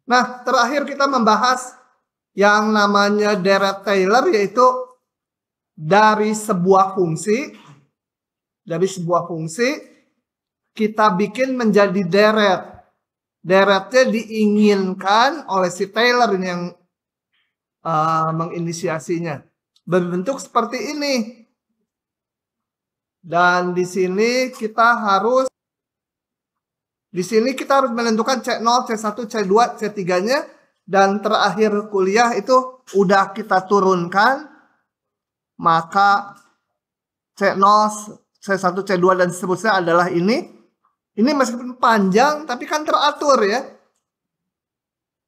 Nah, terakhir kita membahas yang namanya deret Taylor, yaitu dari sebuah fungsi kita bikin menjadi deret. Deretnya diinginkan oleh si Taylor yang menginisiasinya. Berbentuk seperti ini. Dan di sini kita harus menentukan C0, C1, C2, C3-nya. Dan terakhir kuliah itu udah kita turunkan. Maka C0, C1, C2, dan seterusnya adalah ini. Ini meskipun panjang, tapi kan teratur ya.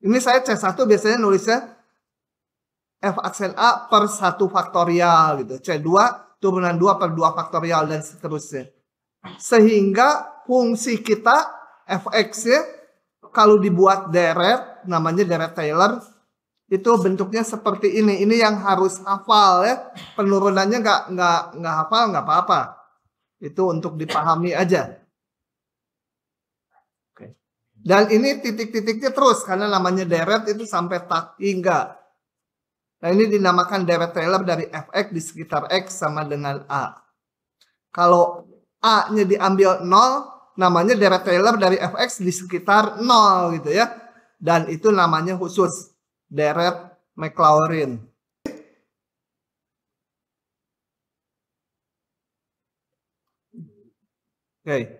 Ini saya C1 biasanya nulisnya F aksen A per 1 faktorial gitu. C2 turunan 2 per 2 faktorial dan seterusnya. Sehingga fungsi kita fx-nya kalau dibuat deret, namanya deret Taylor, itu bentuknya seperti ini. Ini yang harus hafal ya. Penurunannya nggak hafal nggak apa-apa. Itu untuk dipahami aja. Oke. Dan ini titik-titiknya terus karena namanya deret itu sampai tak hingga. Nah, ini dinamakan deret Taylor dari fx di sekitar x sama dengan a. Kalau a-nya diambil 0, namanya deret Taylor dari fx di sekitar 0 gitu ya. Dan itu namanya khusus deret Maclaurin. Oke.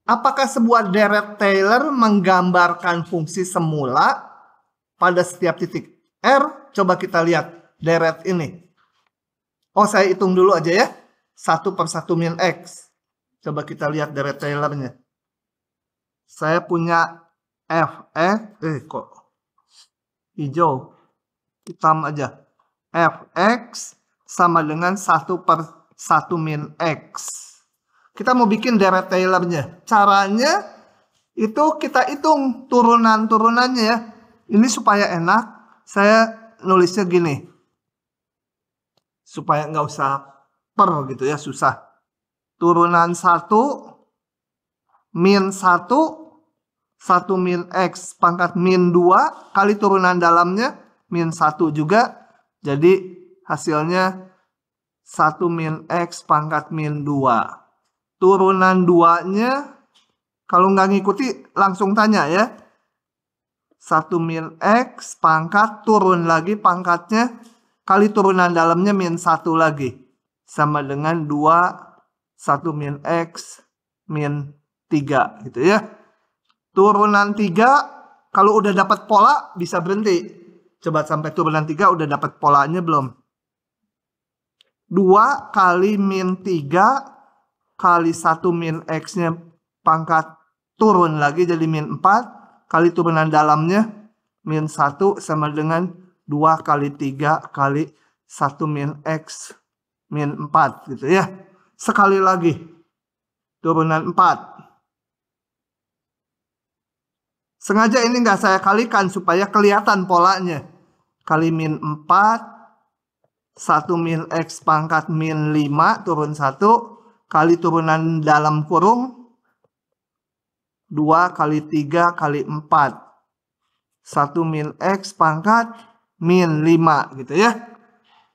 Apakah sebuah deret Taylor menggambarkan fungsi semula pada setiap titik R? Coba kita lihat deret ini. Oh, saya hitung dulu aja ya. 1 per 1 min X. Coba kita lihat deret Taylornya. Saya punya kok hijau. Hitam aja. Fx sama dengan 1 per 1 min X. Kita mau bikin deret Taylornya. Caranya itu kita hitung turunan-turunannya ya. Ini supaya enak. Saya nulisnya gini. Supaya nggak usah per gitu ya. Susah. Turunan 1 min 1 1 min X pangkat min 2 kali turunan dalamnya min 1 juga. Jadi hasilnya 1 min X pangkat min 2. Turunan 2-nya kalau nggak ngikuti langsung tanya ya. 1 min X pangkat turun lagi pangkatnya kali turunan dalamnya min 1 lagi. Sama dengan 2 1 min X min 3 gitu ya. Turunan 3 kalau udah dapat pola bisa berhenti. Coba sampai turunan 3 udah dapat polanya belum? 2 kali min 3 kali 1 min X-nya pangkat turun lagi jadi min 4. Kali turunan dalamnya min 1 sama dengan 2 kali 3 kali 1 min X min 4 gitu ya. Sekali lagi. Turunan 4. Sengaja ini nggak saya kalikan supaya kelihatan polanya. Kali min 4. 1 min X pangkat min 5 turun 1. Kali turunan dalam kurung 2 kali 3 kali 4. 1 min X pangkat min 5 gitu ya.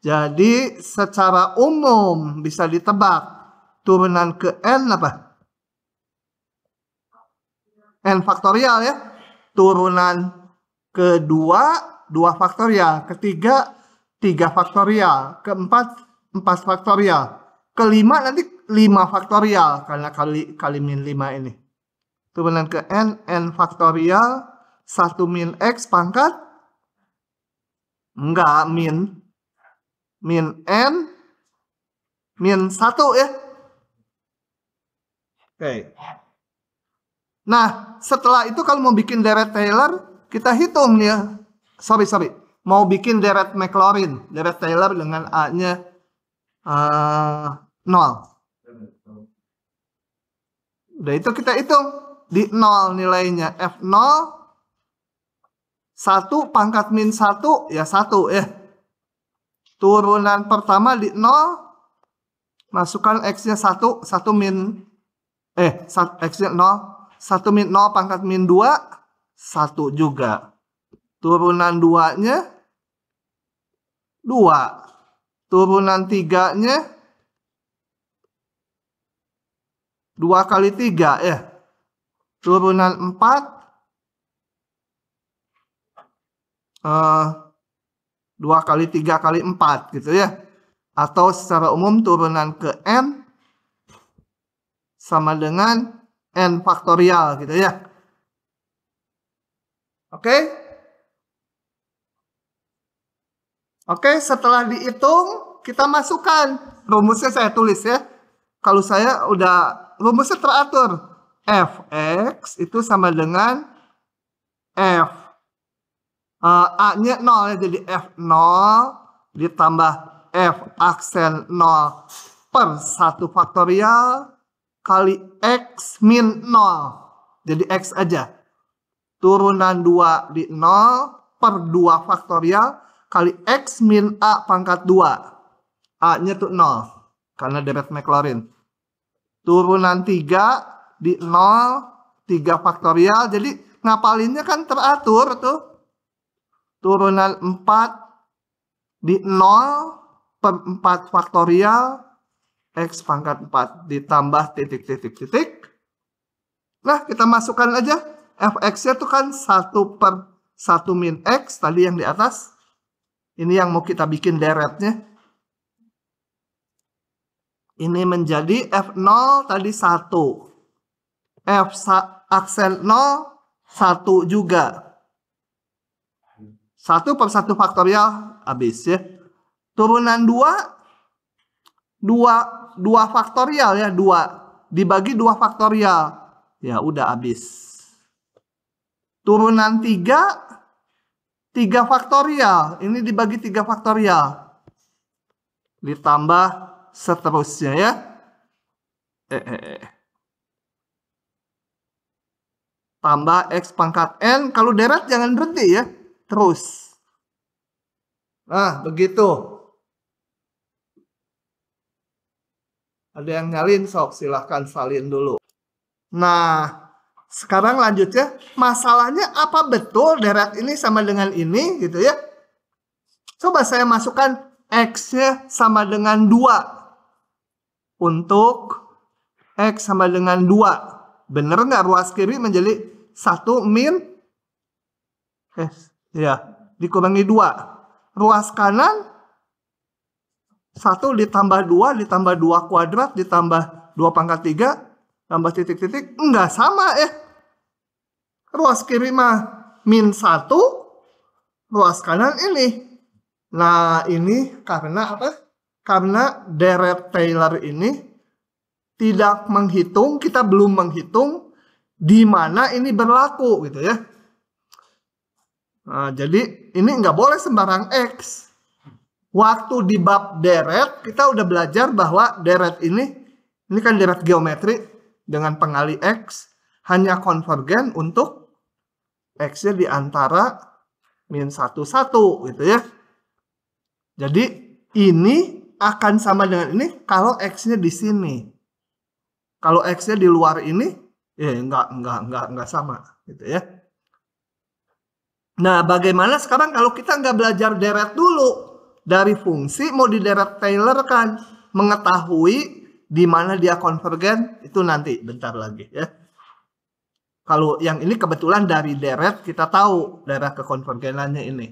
Jadi secara umum bisa ditebak. Turunan ke N apa? N faktorial ya. Turunan kedua 2 faktorial. Ketiga 3 faktorial. Keempat 4 faktorial. Kelima nanti 5 faktorial. Karena kali min 5 ini. Turunan ke N faktorial 1 min X pangkat enggak min N min 1 ya. Oke. Nah, setelah itu kalau mau bikin deret Taylor, kita hitung nih ya. Sorry. Mau bikin deret Maclaurin, deret Taylor dengan A-nya 0. Udah itu kita hitung. Di 0 nilainya F0 1 pangkat min 1 ya 1 ya. Turunan pertama di 0 masukkan X-nya 1 min X-nya 0 1 min 0 pangkat min 2 1 juga. turunan 2-nya 2. Turunan 3-nya 2 kali 3 ya. Turunan 4 2 kali 3 kali 4 gitu ya. Atau secara umum turunan ke n sama dengan n faktorial gitu ya. Oke? Oke, setelah dihitung kita masukkan. Rumusnya saya tulis ya. Kalau saya udah rumusnya teratur. Fx itu sama dengan F. A-nya 0 ya. Jadi F0 ditambah F aksen 0 per 1 faktorial kali X min 0. Jadi X aja. Turunan 2 di 0 per 2 faktorial kali X min A pangkat 2. A-nya tuh 0. Karena deret Maclaurin. Turunan 3 di 0. 3 faktorial. Jadi ngapalinnya kan teratur tuh. Turunan 4 di 0 per 4 faktorial. X pangkat 4 ditambah titik. Nah kita masukkan aja. Fx-nya tuh kan 1 per 1 min X. Tadi yang di atas. Ini yang mau kita bikin deretnya. Ini menjadi F0 tadi 1. F aksen 0 1 juga. 1 per 1 faktorial habis ya. Turunan 2 faktorial ya. 2 dibagi 2 faktorial. Ya udah habis. Turunan 3 faktorial. Ini dibagi 3 faktorial. Ditambah seterusnya ya. Tambah X pangkat N. Kalau deret jangan berhenti ya. Terus. Nah begitu. Ada yang nyalin sok. Silahkan salin dulu. Nah. Sekarang lanjutnya, masalahnya apa betul deret ini sama dengan ini gitu ya. Coba saya masukkan X-nya sama dengan 2. Untuk X sama dengan 2. Bener nggak ruas kiri menjadi 1 min? Ya, dikurangi 2. Ruas kanan 1 ditambah 2 ditambah 2 kuadrat ditambah 2 pangkat 3. Tambah titik-titik, enggak sama ya. Ruas kiri mah min 1, ruas kanan ini. Nah ini karena apa? Karena deret Taylor ini tidak menghitung, kita belum menghitung di mana ini berlaku gitu ya. Nah, jadi ini nggak boleh sembarang X. Waktu di bab deret, kita udah belajar bahwa deret ini kan deret geometri, dengan pengali X hanya konvergen untuk X-nya di antara min 1, 1 gitu ya. Jadi ini akan sama dengan ini kalau X-nya di sini. Kalau X-nya di luar ini ya enggak sama gitu ya. Nah, bagaimana sekarang kalau kita nggak belajar deret dulu dari fungsi mau di deret Taylor kan mengetahui di mana dia konvergen itu nanti bentar lagi ya. Kalau yang ini kebetulan dari deret kita tahu daerah kekonvergenannya ini.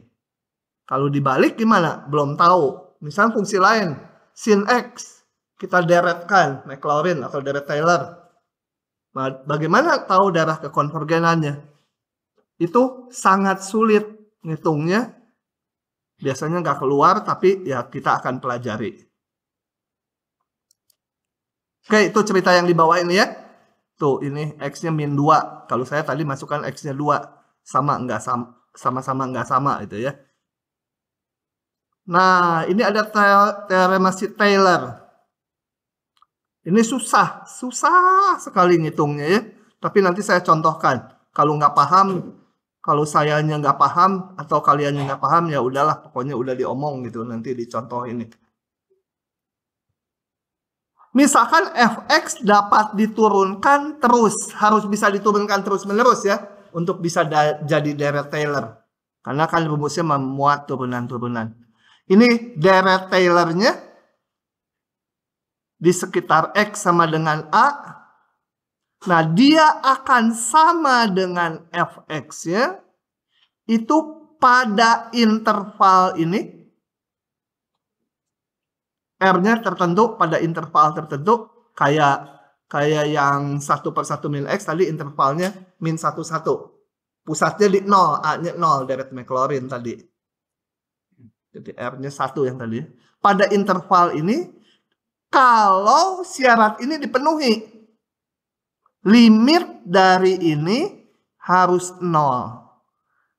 Kalau dibalik gimana? Belum tahu. Misal fungsi lain sin X kita deretkan Maclaurin atau deret Taylor. Bagaimana tahu daerah kekonvergenannya? Itu sangat sulit ngitungnya. Biasanya nggak keluar tapi ya kita akan pelajari. Oke, itu cerita yang di bawah ini ya. Tuh, ini X-nya min 2. Kalau saya tadi masukkan X-nya 2. Sama-sama nggak sama itu ya. Nah, ini ada teorema si Taylor. Ini susah sekali ngitungnya ya. Tapi nanti saya contohkan. Kalau nggak paham, kalau sayanya nggak paham, atau kaliannya nggak paham, ya udahlah. Pokoknya udah diomong gitu, nanti dicontoh ini. Misalkan Fx dapat diturunkan terus. Harus bisa diturunkan terus-menerus ya. Untuk bisa jadi deret Taylor. Karena kan rumusnya memuat turunan-turunan. Ini deret Taylor-nya di sekitar X sama dengan A. Nah, dia akan sama dengan Fx-nya itu pada interval ini. R-nya tertentu pada interval tertentu. Kayak yang 1/1 min X tadi intervalnya min 1, 1. Pusatnya di 0, A-nya 0, deret Maclaurin tadi. Jadi R-nya 1 yang tadi. Pada interval ini, kalau syarat ini dipenuhi, limit dari ini harus 0.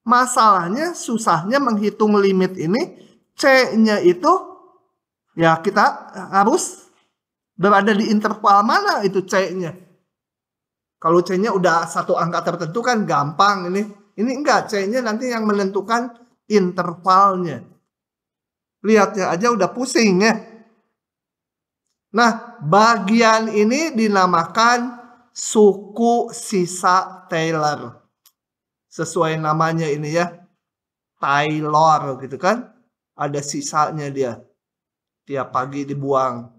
Masalahnya, susahnya menghitung limit ini, C-nya itu, ya kita harus berada di interval mana itu C-nya. Kalau C-nya udah satu angka tertentu kan gampang ini. Ini enggak, C-nya nanti yang menentukan intervalnya. Lihatnya aja udah pusing ya. Nah, bagian ini dinamakan suku sisa Taylor. Sesuai namanya ini ya. Taylor gitu kan. Ada sisanya dia. Tiap pagi dibuang.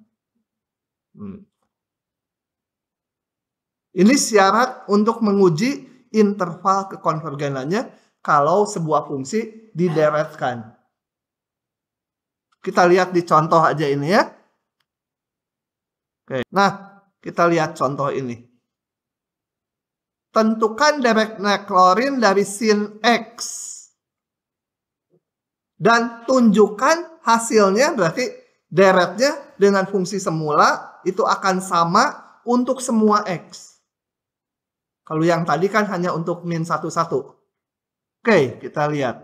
Ini syarat untuk menguji interval kekonvergenannya kalau sebuah fungsi dideretkan. Kita lihat di contoh aja ini ya. Oke. Nah, kita lihat contoh ini. Tentukan deret Maclaurin dari sin X. Dan tunjukkan hasilnya, berarti deretnya dengan fungsi semula itu akan sama untuk semua X. Kalau yang tadi kan hanya untuk min 1, 1. Oke, kita lihat.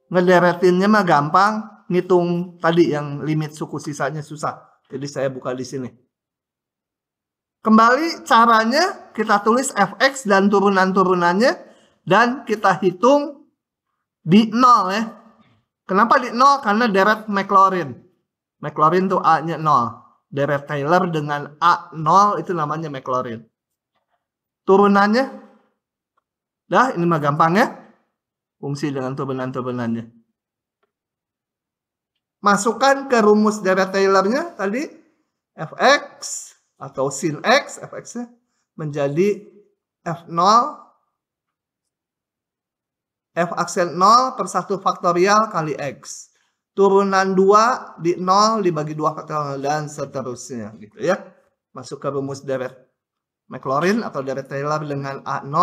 Ngederetinnya mah gampang, ngitung tadi yang limit suku sisanya susah. Jadi saya buka di sini. Kembali caranya kita tulis Fx dan turunan-turunannya dan kita hitung di 0 ya. Kenapa di 0? Karena deret Maclaurin. Maclaurin tuh A-nya 0. Deret Taylor dengan A 0 itu namanya Maclaurin. Turunannya, dah ini mah gampang ya. Fungsi dengan turunan-turunannya. Masukkan ke rumus deret Taylor-nya tadi. Fx atau sin X, Fx-nya menjadi F0. F aksen 0 per 1 faktorial kali X. Turunan 2 di 0 dibagi 2 faktorial dan seterusnya. Gitu ya. Masuk ke rumus deret Maclaurin atau deret Taylor dengan A0.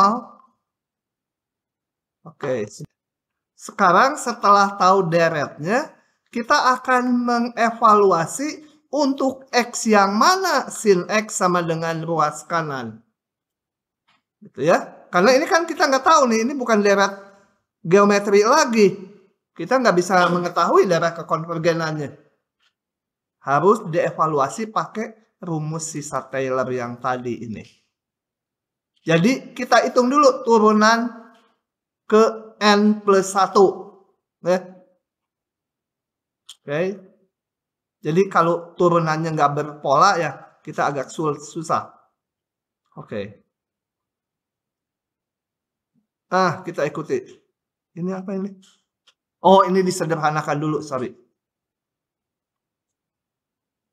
Oke. Sekarang setelah tahu deretnya, kita akan mengevaluasi untuk X yang mana sin X sama dengan ruas kanan. Gitu ya. Karena ini kan kita nggak tahu nih, ini bukan deret geometri lagi. Kita nggak bisa mengetahui deret kekonvergenannya. Harus dievaluasi pakai rumus sisa Taylor yang tadi ini. Jadi kita hitung dulu turunan ke N plus 1. Ya. Oke. Jadi kalau turunannya nggak berpola ya kita agak susah. Oke. Nah, kita ikuti. Ini apa ini? Oh, ini disederhanakan dulu, sorry.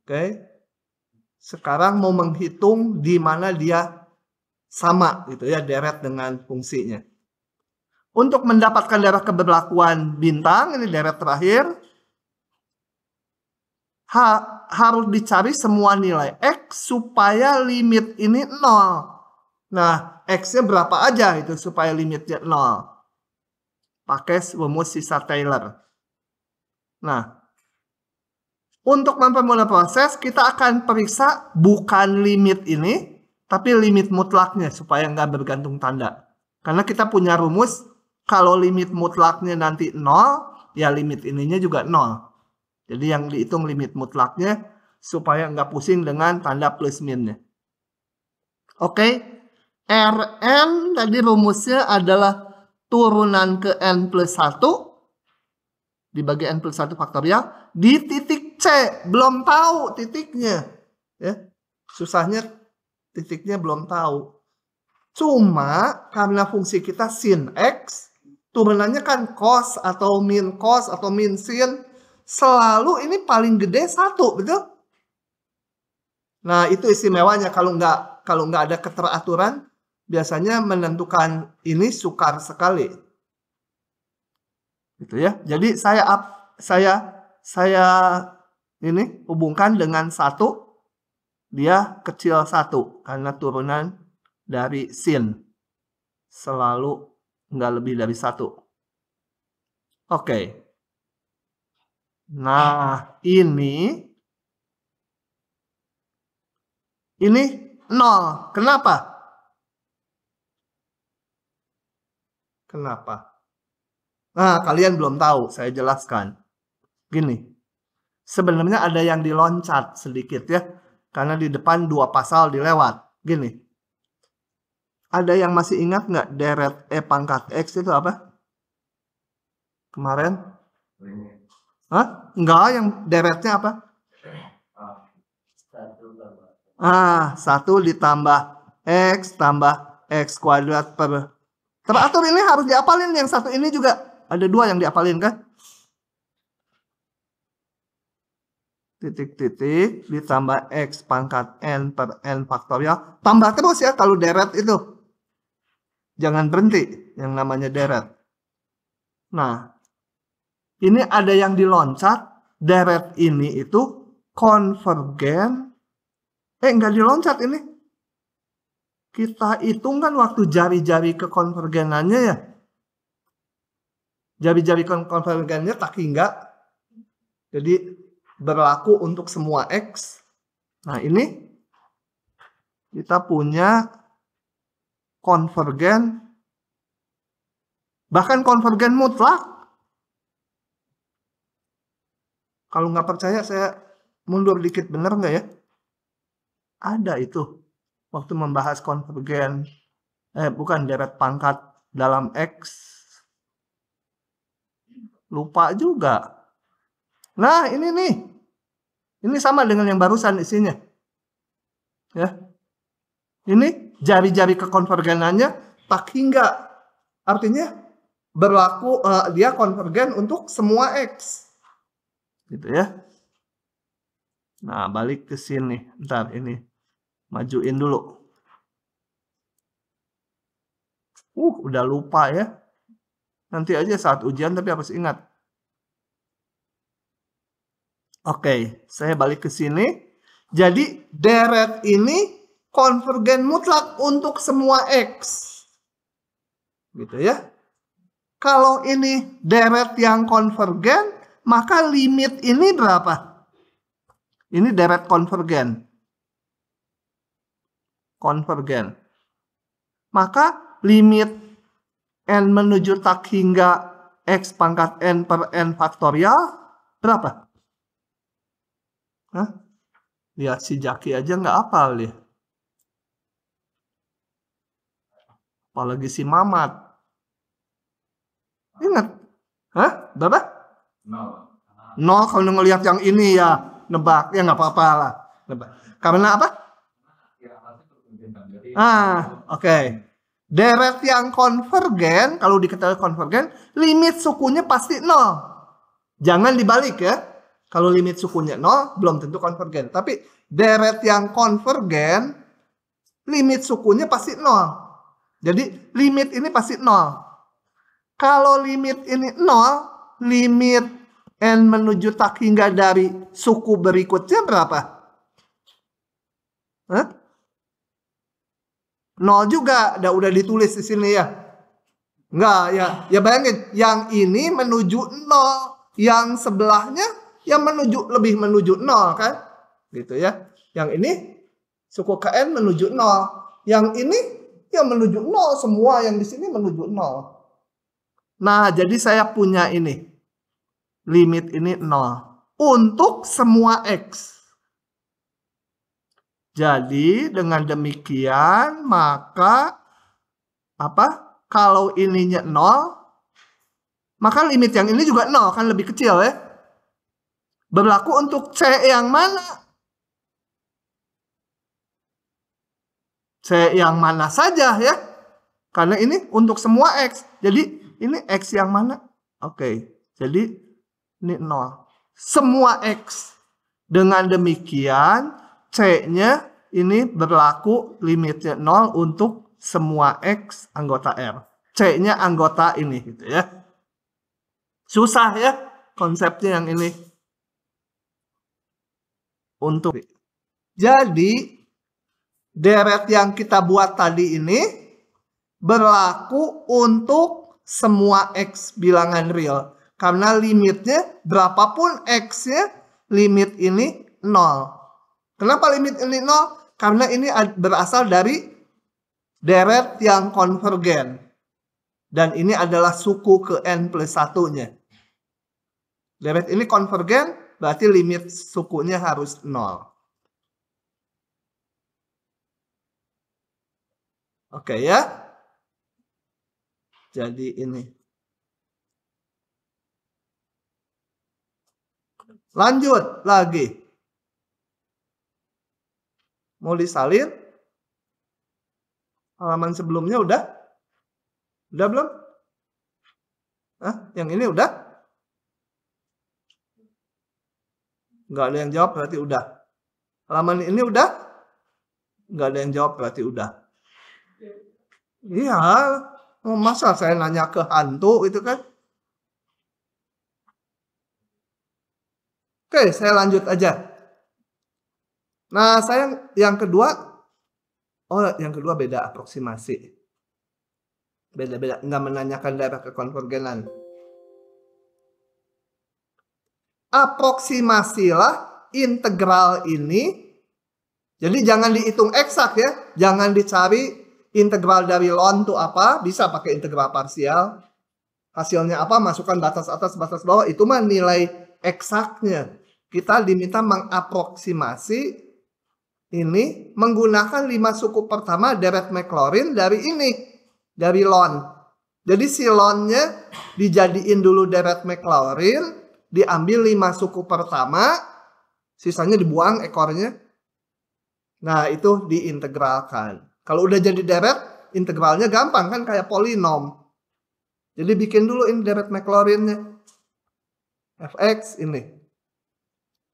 Oke. Sekarang mau menghitung di mana dia sama gitu ya, deret dengan fungsinya. Untuk mendapatkan deret keberlakuan bintang, ini deret terakhir, harus dicari semua nilai X supaya limit ini 0. Nah, X-nya berapa aja itu supaya limitnya 0. Pakai rumus sisa Taylor. Nah, untuk mempermudah proses, kita akan periksa bukan limit ini, tapi limit mutlaknya supaya nggak bergantung tanda. Karena kita punya rumus, kalau limit mutlaknya nanti 0, ya limit ininya juga 0. Jadi yang dihitung limit mutlaknya supaya nggak pusing dengan tanda plus minnya. Oke, Rn tadi rumusnya adalah turunan ke N plus 1 dibagi N plus 1 faktorial di titik C. Belum tahu titiknya. Ya. Susahnya titiknya belum tahu. Cuma karena fungsi kita sin X, turunannya kan cos atau min cos atau min sin. Selalu ini paling gede 1, betul? Nah, itu istimewanya kalau nggak ada keteraturan, biasanya menentukan ini sukar sekali. Gitu ya. Jadi saya ini hubungkan dengan 1, dia kecil 1 karena turunan dari sin. Selalu nggak lebih dari 1. Oke. Nah, ini 0. Kenapa? Kenapa? Nah, kalian belum tahu, saya jelaskan. Gini, sebenarnya ada yang diloncat sedikit ya, karena di depan 2 pasal dilewat. Gini, ada yang masih ingat nggak deret E pangkat X itu apa? Kemarin? Hah? Enggak, yang deretnya apa? 1 ditambah X tambah X kuadrat per... Teratur ini harus diapalin, yang 1 ini juga. Ada 2 yang diapalin kan? Titik-titik ditambah X pangkat N per N faktorial. Tambah terus ya kalau deret itu. Jangan berhenti yang namanya deret. Nah, ini ada yang diloncat. Deret ini itu konvergen. Nggak diloncat ini. Kita hitung kan waktu jari-jari kekonvergenannya ya. Jari-jari konvergennya tak hingga. Jadi berlaku untuk semua X. Nah, ini kita punya konvergen, bahkan konvergen mutlak. Kalau nggak percaya, saya mundur dikit, bener nggak ya? Ada itu waktu membahas konvergen, bukan deret pangkat dalam X. Lupa juga. Nah, ini nih. Ini sama dengan yang barusan isinya. Ya. Ini jari-jari kekonvergenannya tak hingga. Artinya berlaku dia konvergen untuk semua X. Gitu ya. Nah, balik ke sini. Ntar ini majuin dulu. Udah lupa ya. Nanti aja saat ujian tapi harus ingat. Oke, saya balik ke sini. Jadi deret ini konvergen mutlak untuk semua X. Gitu ya. Kalau ini deret yang konvergen, maka limit ini berapa? Ini deret konvergen. Konvergen. Maka limit N menuju tak hingga X pangkat N per N faktorial berapa? Hah? Lihat si Jaki aja nggak hafal dia. Apalagi si Mamat. Ingat? Hah? Berapa? 0 kalau ngelihat yang ini ya nebak. Ya nggak apa-apa lah. Nebak. Karena apa? Oke. Deret yang konvergen, kalau diketahui konvergen, limit sukunya pasti 0. Jangan dibalik ya. Kalau limit sukunya 0, belum tentu konvergen. Tapi deret yang konvergen, limit sukunya pasti 0. Jadi limit ini pasti 0. Kalau limit ini 0, limit N menuju tak hingga dari suku berikutnya berapa? Hah? 0 juga, udah ditulis di sini ya. Enggak ya, ya bayangin, yang ini menuju 0, yang sebelahnya yang lebih menuju 0 kan? Gitu ya. Yang ini suku KN menuju 0. Yang ini yang menuju 0, semua yang di sini menuju 0. Nah, jadi saya punya ini. Limit ini 0 untuk semua X. Jadi dengan demikian maka apa? Kalau ininya 0, maka limit yang ini juga 0 kan, lebih kecil ya. Berlaku untuk C yang mana? C yang mana saja ya. Karena ini untuk semua X. Jadi Ini X yang mana? Oke, jadi ini 0. Semua X. Dengan demikian, C-nya ini berlaku limitnya 0 untuk semua X anggota R. C-nya anggota ini gitu ya. Susah ya konsepnya yang ini. Untuk jadi deret yang kita buat tadi ini berlaku untuk semua X bilangan real. Karena limitnya berapapun X-nya, limit ini 0. Kenapa limit ini 0? Karena ini berasal dari deret yang konvergen. Dan ini adalah suku ke N plus 1-nya. Deret ini konvergen, berarti limit sukunya harus 0. Oke ya. Jadi ini. Lanjut lagi. Mau disalin? Halaman sebelumnya udah? Udah belum? Hah? Yang ini udah? Nggak ada yang jawab berarti udah. Halaman ini udah? Nggak ada yang jawab berarti udah. Iya, masa saya nanya ke hantu itu kan? Oke, saya lanjut aja. Nah, saya yang kedua, yang kedua beda aproksimasi. Beda-beda, nggak menanyakan daerah kekonvergenan. Aproksimasilah integral ini. Jadi jangan dihitung eksak ya, jangan dicari integral dari ln itu apa, bisa pakai integral parsial. Hasilnya apa, masukkan batas atas, batas bawah, itu mah nilai eksaknya. Kita diminta mengaproksimasi ini menggunakan 5 suku pertama deret Maclaurin dari ini, dari ln. Jadi si ln-nya dijadiin dulu deret Maclaurin, diambil 5 suku pertama, sisanya dibuang ekornya. Nah, itu diintegralkan. Kalau udah jadi deret, integralnya gampang kan, kayak polinom. Jadi bikin dulu ini deret Maclaurinnya. Fx ini.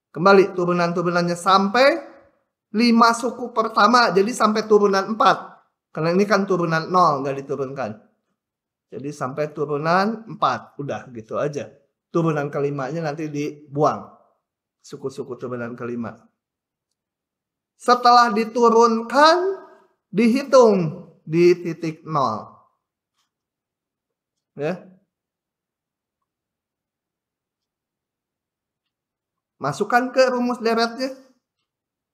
Kembali turunan-turunannya sampai 5 suku pertama. Jadi sampai turunan 4. Karena ini kan turunan 0, nggak diturunkan. Jadi sampai turunan 4. Udah gitu aja. Turunan kelimanya nanti dibuang. Suku-suku turunan kelima. Setelah diturunkan, dihitung di titik 0. Ya. Masukkan ke rumus deretnya.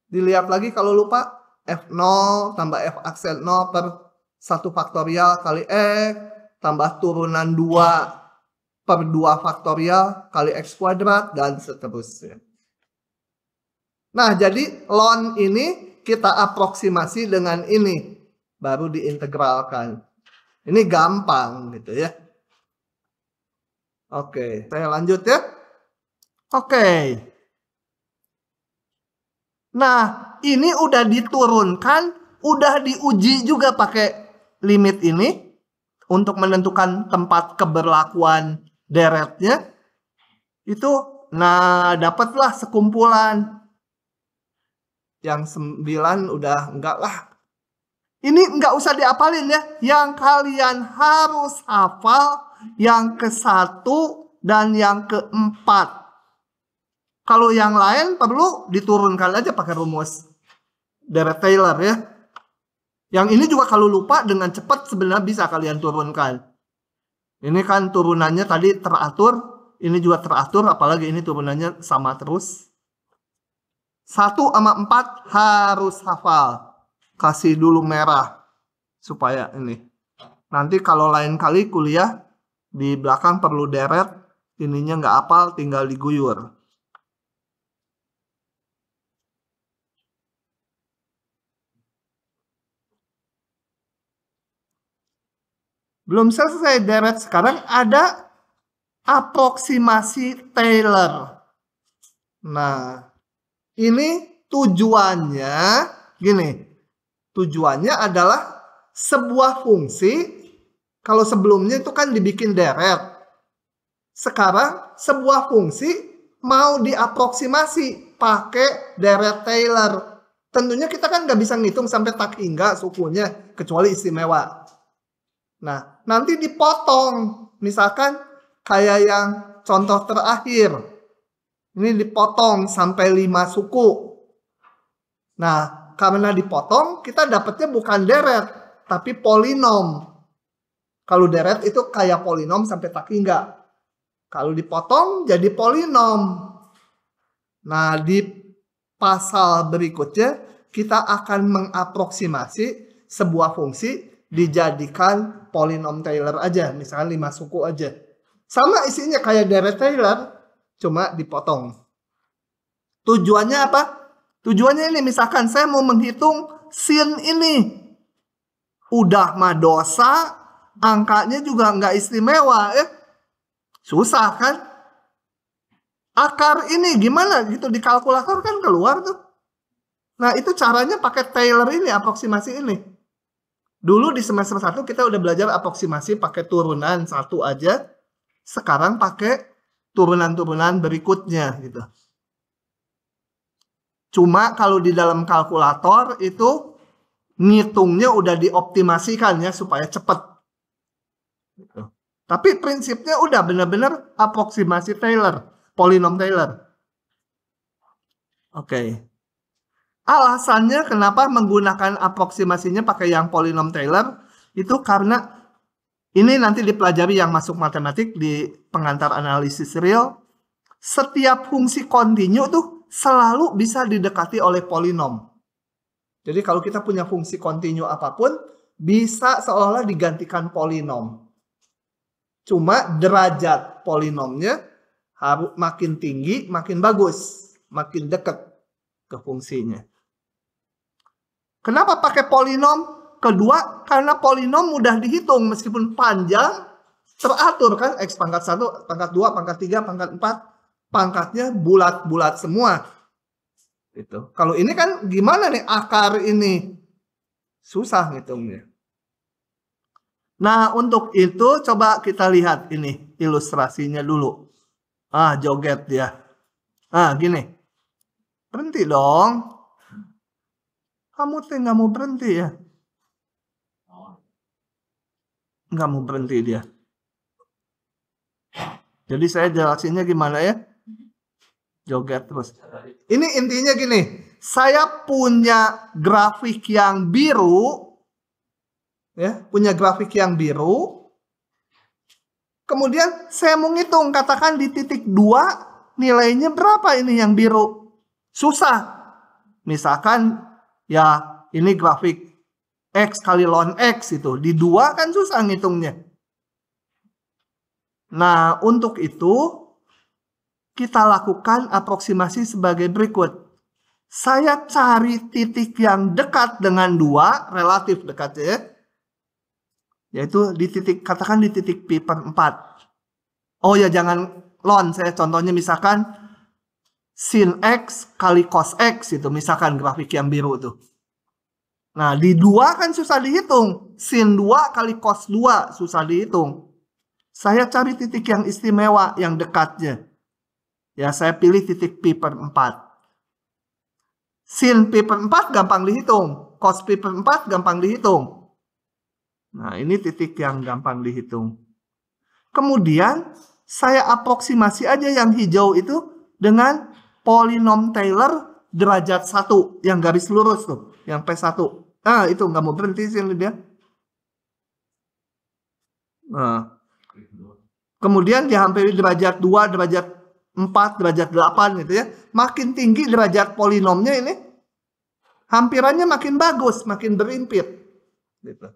Dilihat lagi kalau lupa. F0 tambah F aksen 0 per 1 faktorial kali X. Tambah turunan 2 per 2 faktorial kali X kuadrat. Dan seterusnya. Nah, jadi ln ini kita aproksimasi dengan ini. Baru diintegralkan. Ini gampang gitu ya. Oke, saya lanjut ya. Oke. Nah, ini udah diturunkan, udah diuji juga pakai limit ini untuk menentukan tempat keberlakuan deretnya. Itu, nah dapatlah sekumpulan. Yang 9 udah enggak lah. Ini enggak usah diapalin ya. Yang kalian harus hafal yang ke-1 dan yang ke-4. Kalau yang lain perlu diturunkan aja pakai rumus deret Taylor ya. Yang ini juga kalau lupa dengan cepat sebenarnya bisa kalian turunkan. Ini kan turunannya tadi teratur, ini juga teratur, apalagi ini turunannya sama terus. 1 sama 4 harus hafal. Kasih dulu merah supaya ini. Nanti kalau lain kali kuliah di belakang perlu deret, ininya nggak hafal, tinggal diguyur. Belum selesai deret, sekarang ada aproksimasi Taylor. Nah, ini tujuannya gini. Tujuannya adalah sebuah fungsi Kalau sebelumnya itu kan dibikin deret. Sekarang sebuah fungsi mau diaproksimasi pakai deret Taylor. Tentunya kita kan nggak bisa ngitung sampai tak hingga sukunya, kecuali istimewa. Nah, nanti dipotong. Misalkan kayak yang contoh terakhir. Ini dipotong sampai 5 suku. Nah, karena dipotong, kita dapatnya bukan deret, tapi polinom. Kalau deret itu kayak polinom sampai tak hingga. Kalau dipotong jadi polinom. Nah, di pasal berikutnya kita akan mengaproksimasi sebuah fungsi dijadikan polinom Taylor aja. Misalkan 5 suku aja. Sama isinya kayak deret Taylor, cuma dipotong. Tujuannya apa? Tujuannya ini, misalkan saya mau menghitung sin ini. Udah mah dosa, angkanya juga nggak istimewa. Susah kan? Akar ini gimana gitu di kalkulator kan keluar tuh. Nah itu caranya pakai Taylor ini, aproksimasi ini. Dulu di semester 1 kita udah belajar aproksimasi pakai turunan 1 aja. Sekarang pakai turunan-turunan berikutnya gitu. Cuma kalau di dalam kalkulator itu ngitungnya udah dioptimasikan ya supaya cepat. Gitu. Tapi prinsipnya udah benar-benar aproksimasi Taylor, polinom Taylor. Oke. Alasannya kenapa menggunakan aproksimasinya pakai yang polinom Taylor itu karena ini nanti dipelajari yang masuk matematik di pengantar analisis real. Setiap fungsi kontinu tuh selalu bisa didekati oleh polinom. Jadi kalau kita punya fungsi kontinu apapun bisa seolah-olah digantikan polinom. Cuma derajat polinomnya harus makin tinggi, makin bagus, makin dekat ke fungsinya. Kenapa pakai polinom? Kedua, karena polinom mudah dihitung meskipun panjang, teratur kan, X pangkat 1, pangkat 2, pangkat 3, pangkat 4, pangkatnya bulat-bulat semua. Gitu. Kalau ini kan gimana nih akar ini? Susah ngitungnya. Nah, untuk itu coba kita lihat ini ilustrasinya dulu. Joget dia. Gini. Berhenti dong. Kamu tuh nggak mau berhenti ya? Nggak mau berhenti dia. Jadi saya jelasinnya gimana ya? Joget terus. Ini intinya gini. Saya punya grafik yang biru. Ya, punya grafik yang biru. Kemudian saya mau ngitung, katakan di titik 2 nilainya berapa ini yang biru. Susah. Misalkan ya ini grafik X kali ln X itu. Di 2 kan susah ngitungnya. Nah untuk itu kita lakukan aproksimasi sebagai berikut. Saya cari titik yang dekat dengan 2, relatif dekat ya. Yaitu di titik, katakan di titik pi per 4. Oh ya jangan ln, saya contohnya misalkan sin X kali cos X itu, misalkan grafik yang biru tuh. Nah di 2 kan susah dihitung, sin 2 kali cos 2 susah dihitung. Saya cari titik yang istimewa, yang dekatnya. Ya saya pilih titik pi per 4. Sin pi per 4 gampang dihitung, cos pi per 4 gampang dihitung. Nah, ini titik yang gampang dihitung. Kemudian, saya aproksimasi aja yang hijau itu dengan polinom Taylor derajat 1. Yang garis lurus tuh, yang P1. Itu nggak mau berhenti sih dia. Nah, kemudian dihampiri derajat 2, derajat 4, derajat 8 gitu ya. Makin tinggi derajat polinomnya ini, hampirannya makin bagus, makin berimpit. Gitu.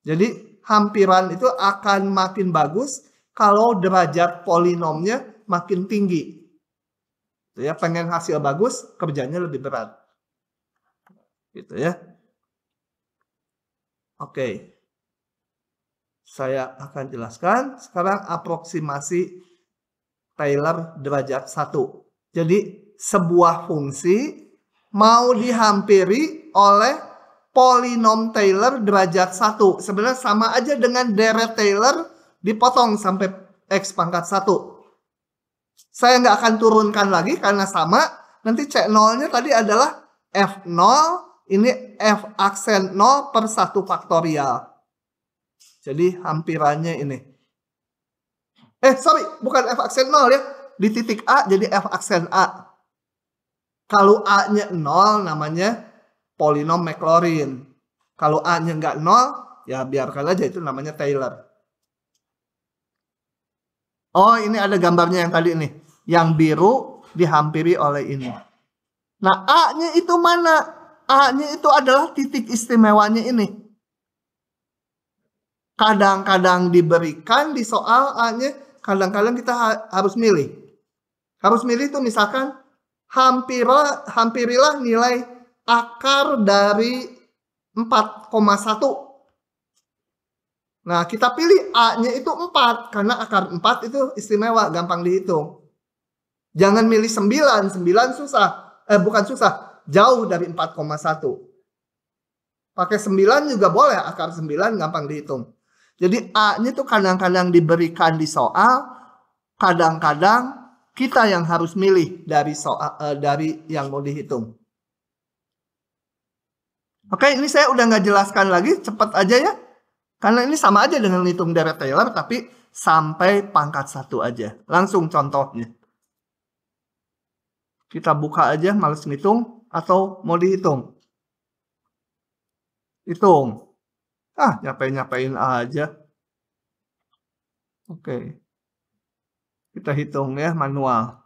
Jadi hampiran itu akan makin bagus kalau derajat polinomnya makin tinggi. Gitu ya, pengen hasil bagus, kerjanya lebih berat. Gitu ya. Oke. Saya akan jelaskan sekarang aproksimasi Taylor derajat 1. Jadi sebuah fungsi mau dihampiri oleh polinom Taylor derajat 1. Sebenarnya sama aja dengan deret Taylor dipotong sampai X pangkat 1. Saya nggak akan turunkan lagi karena sama. Nanti C0-nya tadi adalah F0. Ini F aksen 0 per 1 faktorial. Jadi hampirannya ini. Sorry, bukan F aksen 0 ya. Di titik A jadi F aksen A. Kalau A-nya 0 namanya polinom Maclaurin. Kalau A-nya nggak 0, ya biarkan aja itu namanya Taylor. Oh, ini ada gambarnya yang tadi nih. Yang biru dihampiri oleh ini. Nah, A-nya itu mana? A-nya itu adalah titik istimewanya ini. Kadang-kadang diberikan di soal A-nya, kadang-kadang kita harus milih. Harus milih itu misalkan hampirilah nilai akar dari 4,1. Nah, kita pilih A-nya itu 4. Karena akar 4 itu istimewa, gampang dihitung. Jangan milih 9. 9 susah. Bukan susah. Jauh dari 4,1. Pakai 9 juga boleh. Akar 9 gampang dihitung. Jadi A-nya itu kadang-kadang diberikan di soal. Kadang-kadang kita yang harus milih dari soal, dari yang mau dihitung. Oke, ini saya udah nggak jelaskan lagi. Cepat aja ya. Karena ini sama aja dengan hitung deret Taylor, tapi sampai pangkat 1 aja. Langsung contohnya. Kita buka aja, males ngitung, atau mau dihitung. Hitung. Nyapain aja. Oke. Kita hitung ya, manual.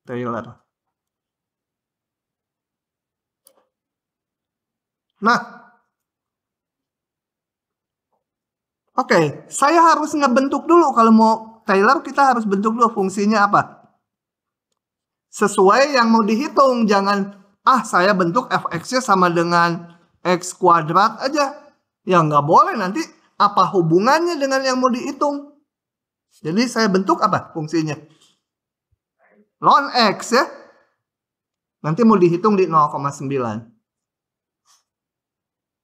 Taylor. Nah, oke, saya harus ngebentuk dulu. Kalau mau Taylor, kita harus bentuk dulu fungsinya apa. Sesuai yang mau dihitung. Jangan, saya bentuk fx-nya sama dengan x kuadrat aja. Ya nggak boleh, nanti apa hubungannya dengan yang mau dihitung. Jadi saya bentuk apa fungsinya? Ln x ya. Nanti mau dihitung di 0,9.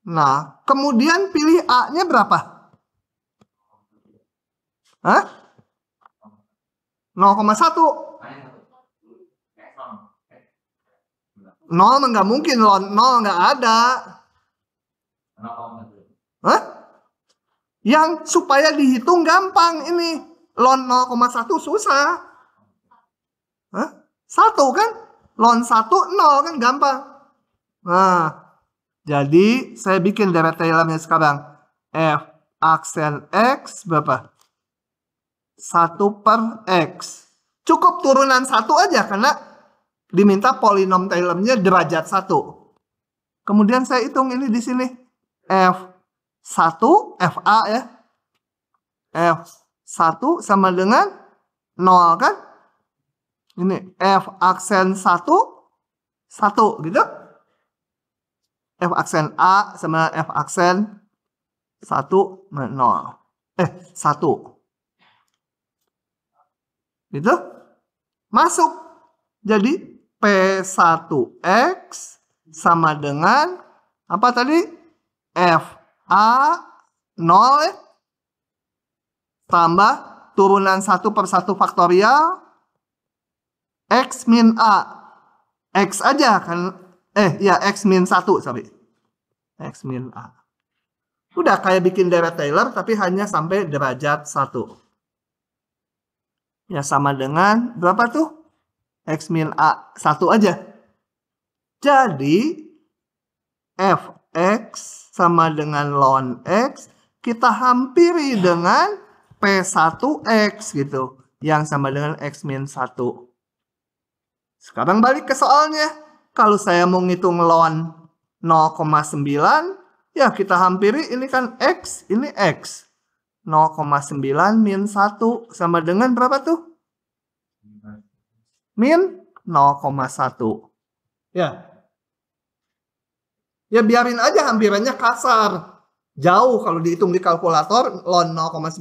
Nah, kemudian pilih A-nya berapa? 0,1. 0 nggak mungkin, 0 nggak ada. Yang supaya dihitung gampang ini. Ln 0,1 susah. 1 kan? Ln 1, 0 kan gampang. Nah, jadi saya bikin deret Taylornya sekarang. F aksen X berapa? 1 per X. Cukup turunan 1 aja karena diminta polinom Taylornya derajat 1. Kemudian saya hitung ini di sini. F1, FA ya. F1 sama dengan 0 kan? Ini F aksen 1, 1 gitu. F aksen A sama F aksen 1, 0. 1. Gitu. Masuk. Jadi P1X sama dengan apa tadi? FA 0 ya. Tambah turunan 1 per 1 faktorial. X min A. X aja kan. X min 1, sorry. X min A. Udah kayak bikin deret Taylor, tapi hanya sampai derajat 1. Ya sama dengan, berapa tuh? X min A, 1 aja. Jadi, Fx sama dengan ln X, kita hampiri dengan P1X gitu. Yang sama dengan X min 1. Sekarang balik ke soalnya. Kalau saya mau ngitung ln 0,9, ya kita hampiri ini kan X, ini X. 0,9 min 1 sama dengan berapa tuh? Min 0,1. Ya. Ya biarin aja hampirannya kasar. Jauh kalau dihitung di kalkulator, ln 0,9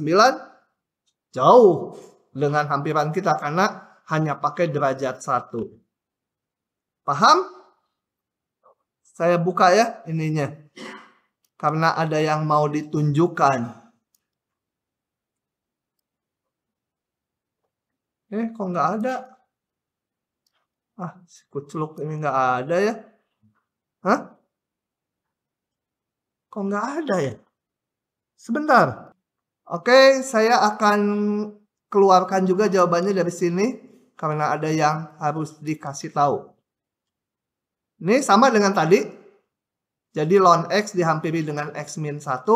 jauh dengan hampiran kita karena hanya pakai derajat 1. Paham? Saya buka ya ininya. Karena ada yang mau ditunjukkan. Kok nggak ada? Si kucluk ini nggak ada ya? Hah? Kok nggak ada ya? Sebentar. Oke, saya akan keluarkan juga jawabannya dari sini. Karena ada yang harus dikasih tahu. Ini sama dengan tadi. Jadi ln X dihampiri dengan X min 1.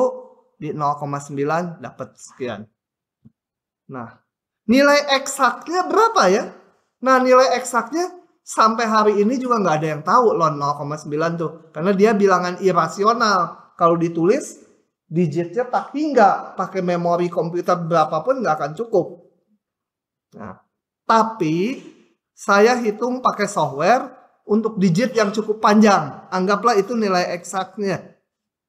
Di 0,9 dapat sekian. Nah, nilai eksaknya berapa ya? Nah, nilai eksaknya sampai hari ini juga nggak ada yang tahu ln 0,9 tuh. Karena dia bilangan irasional. Kalau ditulis, digitnya tak hingga. Pakai memori komputer berapapun nggak akan cukup. Nah, tapi saya hitung pakai software untuk digit yang cukup panjang. Anggaplah itu nilai eksaknya.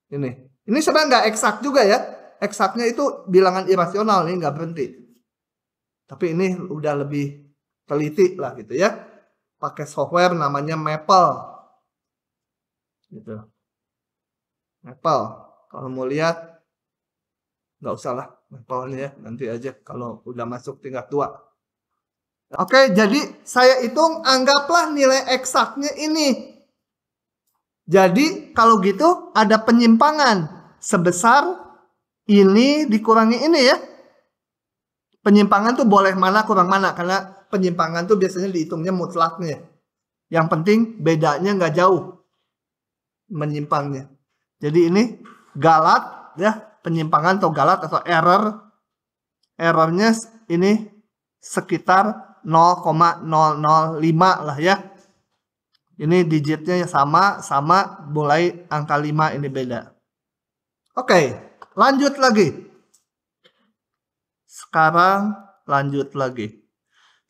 Ini sebenarnya nggak eksak juga ya. Eksaknya itu bilangan irasional, ini nggak berhenti. Tapi ini udah lebih teliti lah gitu ya. Pakai software namanya Maple. Gitu. Maple. Kalau mau lihat, nggak usah lah Maple ini ya. Nanti aja kalau udah masuk tingkat 2. Oke, jadi saya hitung anggaplah nilai eksaknya ini. Jadi kalau gitu ada penyimpangan sebesar ini dikurangi ini ya. Penyimpangan tuh boleh mana kurang mana. Karena penyimpangan tuh biasanya dihitungnya mutlaknya. Yang penting bedanya nggak jauh menyimpangnya. Jadi ini galat ya. Penyimpangan atau galat atau error. Errornya ini sekitar 0,005 lah ya. Ini digitnya sama mulai angka 5 ini beda. Oke, lanjut lagi. Sekarang lanjut lagi.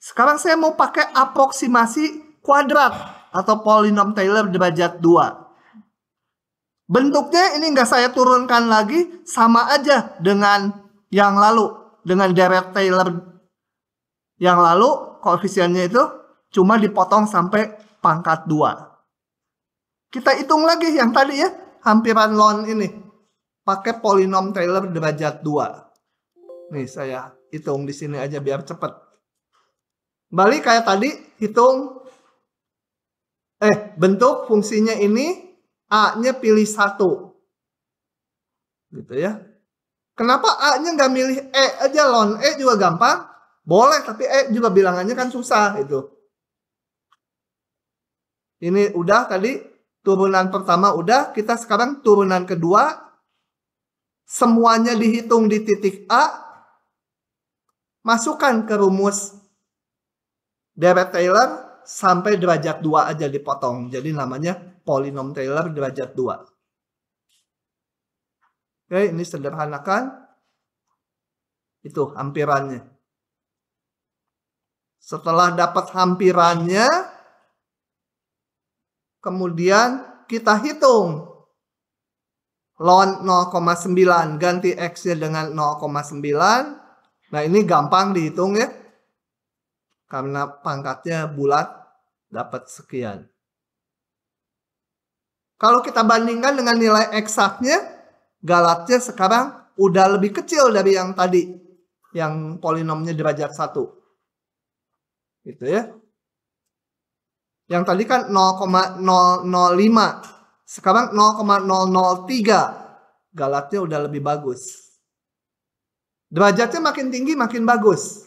Sekarang saya mau pakai aproksimasi kuadrat atau polinom Taylor derajat 2. Bentuknya ini nggak saya turunkan lagi, sama aja dengan yang lalu. Dengan deret Taylor yang lalu, koefisiennya itu cuma dipotong sampai pangkat 2. Kita hitung lagi yang tadi ya, hampiran ln ini. Pakai polinom Taylor derajat 2. Nih saya hitung di sini aja biar cepet. Balik kayak tadi, hitung bentuk fungsinya ini A-nya pilih 1. Gitu ya. Kenapa A-nya nggak milih E aja? Ln E juga gampang. Boleh, tapi E juga bilangannya kan susah itu. Ini udah tadi, turunan pertama udah, kita sekarang turunan kedua. Semuanya dihitung di titik A. Masukkan ke rumus deret Taylor sampai derajat 2 aja dipotong. Jadi namanya polinom Taylor derajat 2. Oke, ini sederhanakan. Itu hampirannya. Setelah dapat hampirannya, kemudian kita hitung ln 0,9 ganti X-nya dengan 0,9. Nah ini gampang dihitung ya. Karena pangkatnya bulat dapat sekian. Kalau kita bandingkan dengan nilai eksaknya, galatnya sekarang udah lebih kecil dari yang tadi. Yang polinomnya derajat 1. Gitu ya. Yang tadi kan 0,005. Sekarang 0,003. Galatnya udah lebih bagus. Derajatnya makin tinggi makin bagus.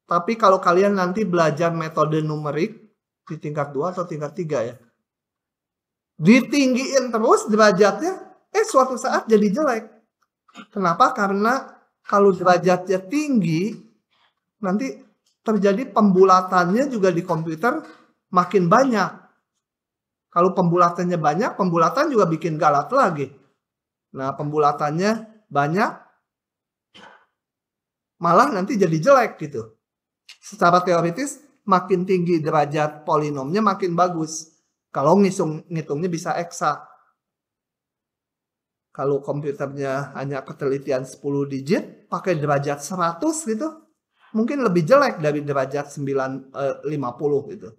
Tapi kalau kalian nanti belajar metode numerik di tingkat 2 atau tingkat 3 ya. Ditinggiin terus derajatnya, suatu saat jadi jelek. Kenapa? Karena kalau derajatnya tinggi, nanti terjadi pembulatannya juga di komputer makin banyak. Kalau pembulatannya banyak, pembulatan juga bikin galat lagi. Nah, pembulatannya banyak, malah nanti jadi jelek gitu. Secara teoritis, makin tinggi derajat polinomnya makin bagus. Kalau ngitungnya bisa eksak. Kalau komputernya hanya ketelitian 10 digit, pakai derajat 100 gitu, mungkin lebih jelek dari derajat 50 gitu.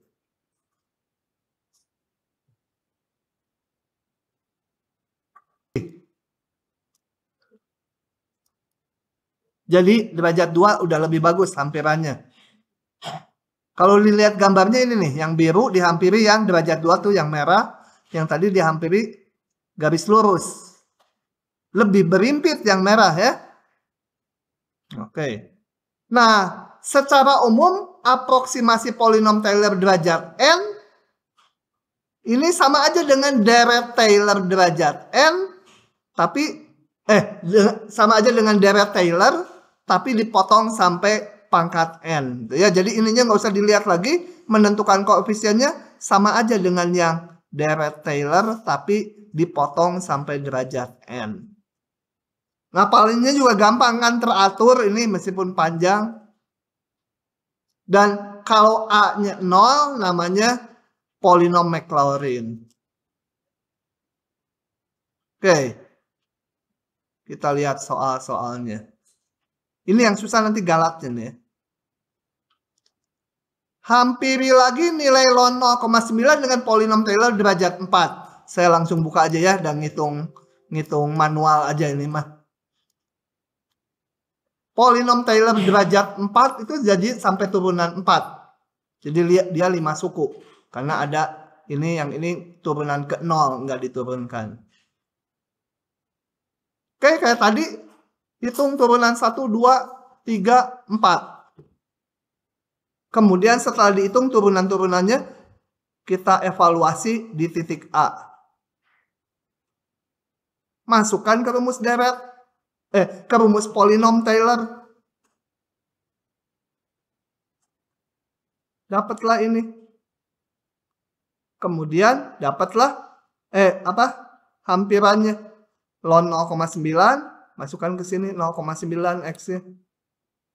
Jadi derajat 2 udah lebih bagus hampirannya. Kalau dilihat gambarnya ini nih, yang biru dihampiri yang derajat 2 tuh yang merah, yang tadi dihampiri garis lurus. Lebih berimpit yang merah ya. Oke. Nah, secara umum aproksimasi polinom Taylor derajat n ini sama aja dengan deret Taylor derajat n, tapi sama aja dengan deret Taylor tapi dipotong sampai pangkat n. Ya, jadi ininya nggak usah dilihat lagi, menentukan koefisiennya sama aja dengan yang deret Taylor tapi dipotong sampai derajat n. Ngapalinnya juga gampang kan, teratur ini meskipun panjang. Dan kalau A-nya 0 namanya polinom Maclaurin. Oke. Kita lihat soal-soalnya. Ini yang susah nanti galatnya nih. Hampiri lagi nilai ln 0,9 dengan polinom Taylor derajat 4. Saya langsung buka aja ya dan ngitung manual aja ini mah. Polinom Taylor derajat 4 itu jadi sampai turunan 4. Jadi dia 5 suku. Karena ada ini, yang ini turunan ke 0, nggak diturunkan. Oke, kayak tadi hitung turunan 1, 2, 3, 4. Kemudian setelah dihitung turunan-turunannya, kita evaluasi di titik A. Masukkan ke rumus deret. Ke rumus polinom Taylor. Dapatlah ini. Kemudian dapatlah hampirannya. Ln 0,9 masukkan ke sini 0,9 X-nya.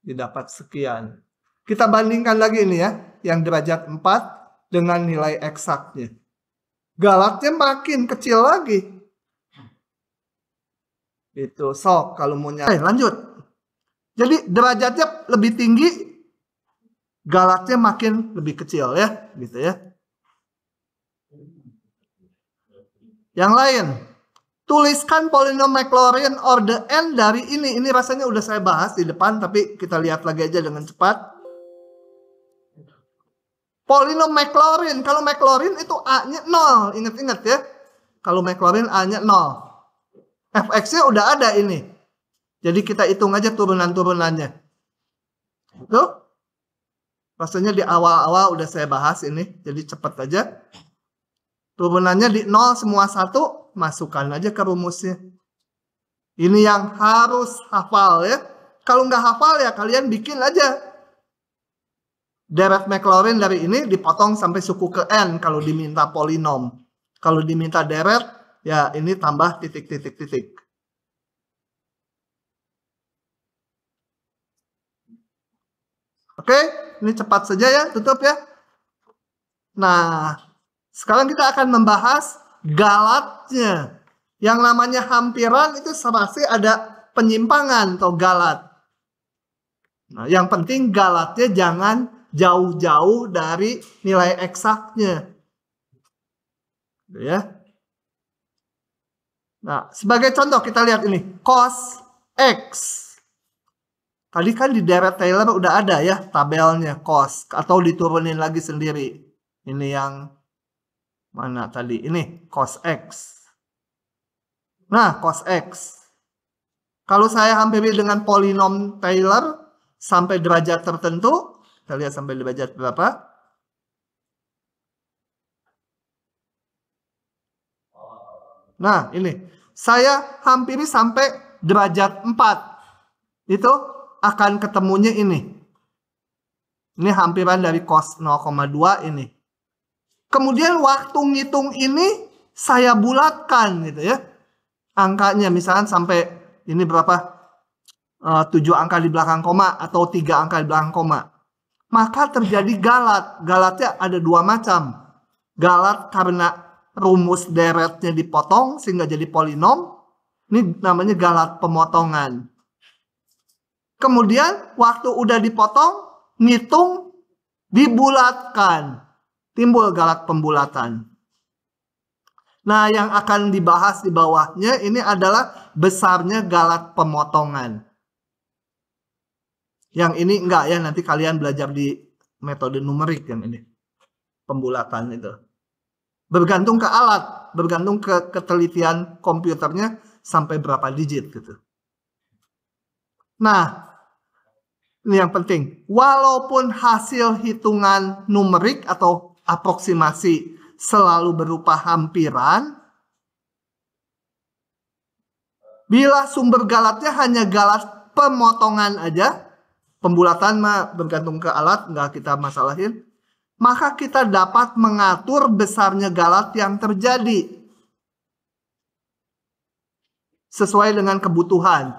Didapat sekian. Kita bandingkan lagi ini ya, yang derajat 4 dengan nilai eksaknya. Galatnya makin kecil lagi. Itu sok kalau mau nyari. Lanjut. Jadi derajatnya lebih tinggi, galatnya makin lebih kecil ya, gitu ya. Yang lain, tuliskan polinom Maclaurin order n dari ini. Ini rasanya udah saya bahas di depan, tapi kita lihat lagi aja dengan cepat. Polinom Maclaurin, kalau Maclaurin itu A-nya 0, ingat-ingat ya. Kalau Maclaurin A-nya 0. Fx-nya udah ada ini. Jadi kita hitung aja turunan-turunannya. Tuh. Rasanya di awal-awal udah saya bahas ini. Jadi cepat aja. Turunannya di 0 semua 1. Masukkan aja ke rumusnya. Ini yang harus hafal ya. Kalau nggak hafal ya kalian bikin aja. Deret Maclaurin dari ini dipotong sampai suku ke n kalau diminta polinom. Kalau diminta deret, ya ini tambah titik-titik-titik. Oke, ini cepat saja ya, tutup ya. Nah, sekarang kita akan membahas galatnya. Yang namanya hampiran itu pasti ada penyimpangan atau galat. Nah, yang penting galatnya jangan jauh-jauh dari nilai eksaknya. Ya. Nah, sebagai contoh kita lihat ini, cos X. Tadi kan di deret Taylor udah ada ya tabelnya cos, atau diturunin lagi sendiri. Ini yang mana tadi? Ini cos X. Nah, cos X. Kalau saya hampiri dengan polinom Taylor sampai derajat tertentu, kita lihat sampai derajat berapa? Nah, ini. Saya hampiri sampai derajat 4. Itu akan ketemunya ini. Ini hampiran dari cos 0,2 ini. Kemudian waktu ngitung ini saya bulatkan gitu ya. Angkanya misalkan sampai ini berapa? 7 angka di belakang koma atau 3 angka di belakang koma. Maka terjadi galat. Galatnya ada 2 macam. Galat karena rumus deretnya dipotong sehingga jadi polinom. Ini namanya galat pemotongan. Kemudian waktu udah dipotong, ngitung, dibulatkan. Timbul galat pembulatan. Nah, yang akan dibahas di bawahnya ini adalah besarnya galat pemotongan. Yang ini enggak ya, nanti kalian belajar di metode numerik yang ini. Pembulatan itu. Bergantung ke alat, bergantung ke ketelitian komputernya sampai berapa digit gitu. Nah, ini yang penting. Walaupun hasil hitungan numerik atau aproksimasi selalu berupa hampiran, bila sumber galatnya hanya galat pemotongan aja, pembulatan mah bergantung ke alat, nggak kita masalahin, maka kita dapat mengatur besarnya galat yang terjadi sesuai dengan kebutuhan.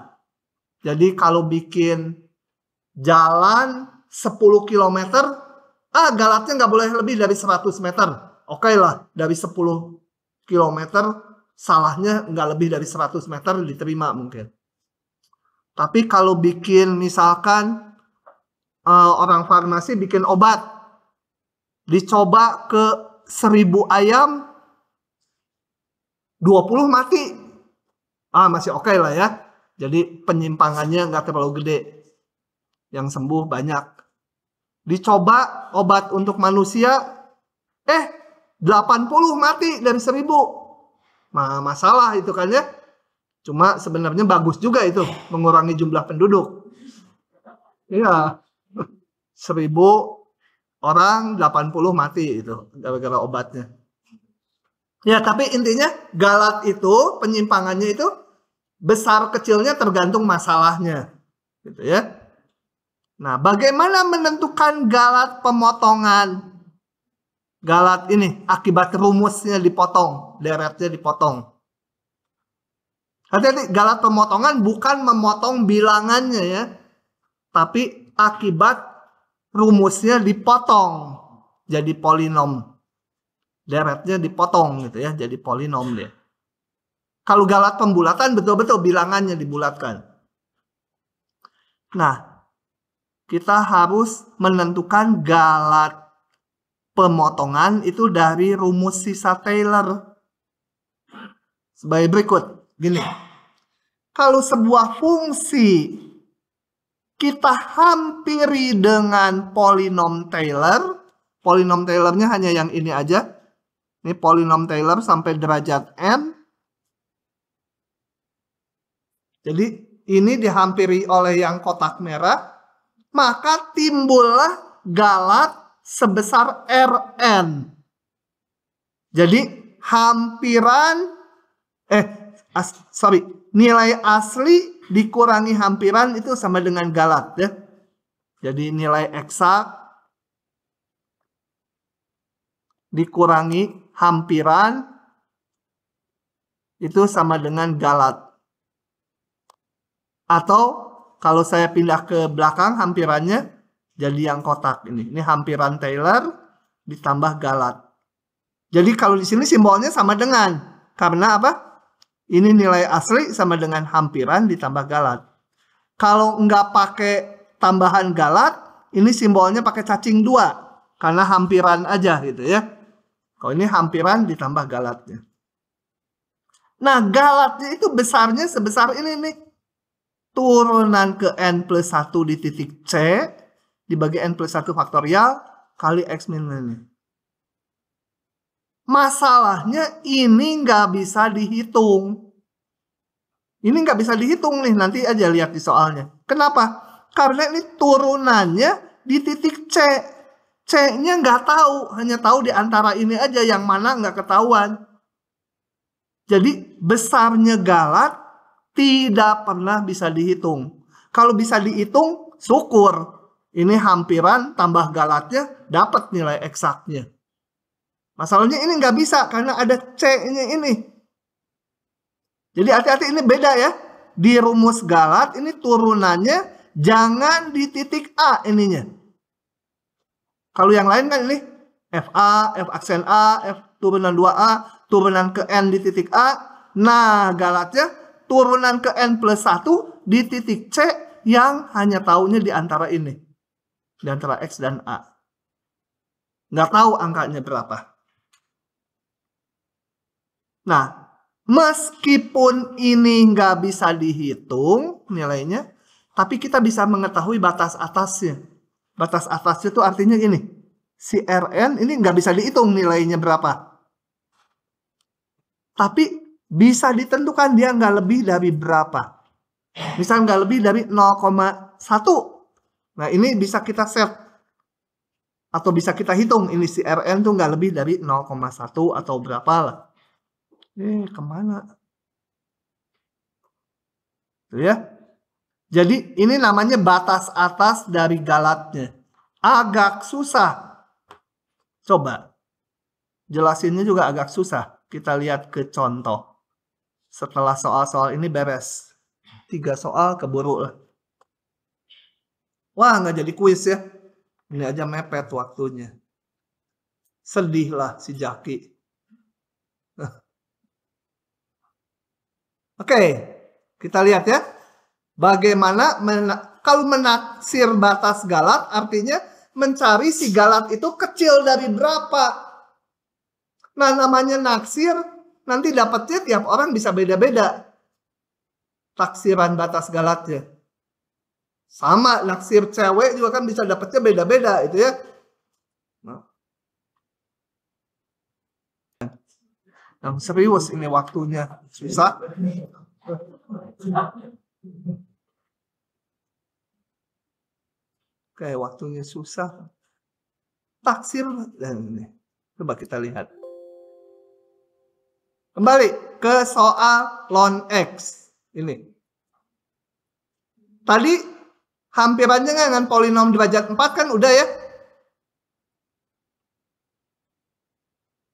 Jadi kalau bikin jalan 10 km, galatnya nggak boleh lebih dari 100 meter. Oke lah, dari 10 km salahnya nggak lebih dari 100 meter diterima mungkin. Tapi kalau bikin misalkan orang farmasi bikin obat, dicoba ke 1000 ayam, 20 mati. Masih oke lah ya. Jadi penyimpangannya nggak terlalu gede. Yang sembuh banyak. Dicoba obat untuk manusia, 80 mati dari 1000. Masalah itu kan ya. Cuma sebenarnya bagus juga itu, mengurangi jumlah penduduk. Iya. 1000 orang 80 mati itu gara-gara obatnya. Ya, tapi intinya galat itu, penyimpangannya itu besar kecilnya tergantung masalahnya. Gitu ya. Nah, bagaimana menentukan galat pemotongan? Galat ini akibat rumusnya dipotong, deretnya dipotong. Hati-hati, galat pemotongan bukan memotong bilangannya ya, tapi akibat rumusnya dipotong jadi polinom. Deretnya dipotong gitu ya, jadi polinom dia. Kalau galat pembulatan betul-betul bilangannya dibulatkan. Nah, kita harus menentukan galat pemotongan itu dari rumus sisa Taylor. Sebagai berikut, gini. Kalau sebuah fungsi kita hampiri dengan polinom Taylor, polinom Taylornya hanya yang ini aja. Ini polinom Taylor sampai derajat n. Jadi ini dihampiri oleh yang kotak merah, maka timbullah galat sebesar Rn. Jadi hampiran, nilai asli dikurangi hampiran itu sama dengan galat ya. Jadi nilai eksak dikurangi hampiran itu sama dengan galat. Atau kalau saya pindah ke belakang hampirannya jadi yang kotak ini. Ini hampiran Taylor ditambah galat. Jadi kalau di sini simbolnya sama dengan, karena apa? Ini nilai asli sama dengan hampiran ditambah galat. Kalau nggak pakai tambahan galat, ini simbolnya pakai cacing 2 karena hampiran aja gitu ya. Kalau ini hampiran ditambah galatnya. Nah, galatnya itu besarnya sebesar ini nih. Turunan ke n plus 1 di titik C dibagi n plus 1 faktorial kali x min ini. Masalahnya ini nggak bisa dihitung. Ini nggak bisa dihitung nih, nanti aja lihat di soalnya. Kenapa? Karena ini turunannya di titik C. C-nya nggak tahu, hanya tahu di antara ini aja, yang mana nggak ketahuan. Jadi besarnya galat tidak pernah bisa dihitung. Kalau bisa dihitung, syukur. Ini hampiran tambah galatnya dapat nilai eksaknya. Masalahnya ini nggak bisa karena ada C-nya ini. Jadi hati-hati, ini beda ya. Di rumus galat ini turunannya jangan di titik A ininya. Kalau yang lain kan ini FA, F aksen A, F turunan 2A, turunan ke N di titik A. Nah, galatnya turunan ke N plus 1 di titik C yang hanya tahunya di antara ini. Di antara X dan A. Nggak tahu angkanya berapa. Nah, meskipun ini nggak bisa dihitung nilainya, Tapi kita bisa mengetahui batas atasnya. Batas atasnya itu artinya ini. Si Rn ini nggak bisa dihitung nilainya berapa. Tapi bisa ditentukan dia nggak lebih dari berapa. Misal nggak lebih dari 0,1. Nah ini bisa kita set. Atau bisa kita hitung. Ini si Rn tuh nggak lebih dari 0,1 atau berapa lah. Kemana? Tuh ya. Jadi ini namanya batas atas dari galatnya. Agak susah. Coba. Jelasinnya juga agak susah. Kita lihat ke contoh. Setelah soal-soal ini beres. 3 soal keburu lah. Wah, nggak jadi kuis ya. Ini aja mepet waktunya. Sedih lah si Jaki. Oke, kita lihat ya. Bagaimana kalau menaksir batas galat artinya mencari si galat itu kecil dari berapa. Nah, namanya naksir nanti dapatnya tiap orang bisa beda-beda. Taksiran batas galatnya. Sama naksir cewek juga kan bisa dapatnya beda-beda itu ya. Nah. Yang serius ini waktunya susah. Oke, waktunya susah. Taksir dan ini. Coba kita lihat. Kembali ke soal ln X. Ini. Tadi hampirannya dengan polinom derajat 4 kan udah ya?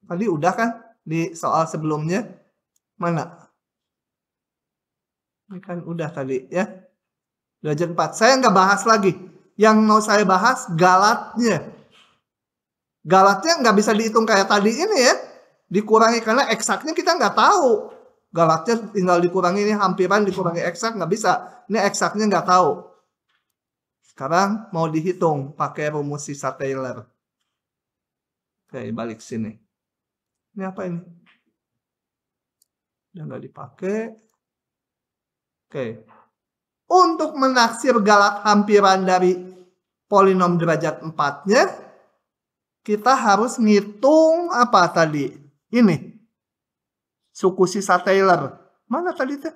Tadi udah kan di soal sebelumnya? Mana? Ini kan udah tadi ya. Derajat 4. Saya nggak bahas lagi. Yang mau saya bahas galatnya. Galatnya nggak bisa dihitung kayak tadi ini ya. Dikurangi karena eksaknya kita nggak tahu. Galatnya tinggal dikurangi ini hampiran dikurangi eksak nggak bisa. Ini eksaknya nggak tahu. Sekarang mau dihitung pakai rumus sisa Taylor. Oke, balik sini. Ini apa ini? Udah nggak dipakai. Oke. Untuk menaksir galat hampiran dari polinom derajat 4-nya, kita harus ngitung apa tadi? Ini. Suku sisa Taylor. Mana tadi teh?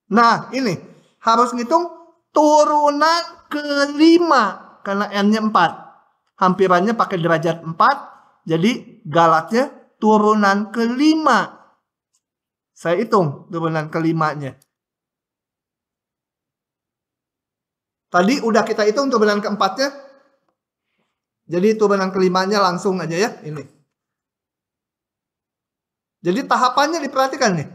Nah, ini. Harus ngitung turunan kelima. Karena N-nya 4. Hampirannya pakai derajat 4. Jadi galatnya turunan kelima. Saya hitung turunan kelimanya. Tadi udah kita hitung turunan keempatnya. Jadi turunan kelimanya langsung aja ya. Ini. Jadi tahapannya diperhatikan nih.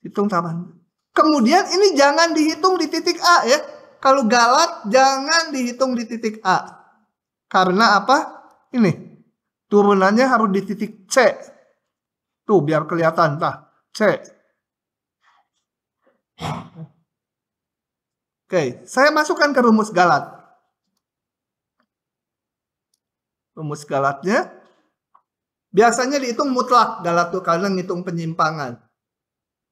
Hitung tahapan. Kemudian ini jangan dihitung di titik A ya. Kalau galat jangan dihitung di titik A. Karena apa? Ini. Turunannya harus di titik C. Tuh biar kelihatan. Nah, C. Oke, saya masukkan ke rumus galat. Rumus galatnya. Biasanya dihitung mutlak. Galat tuh karena ngitung penyimpangan.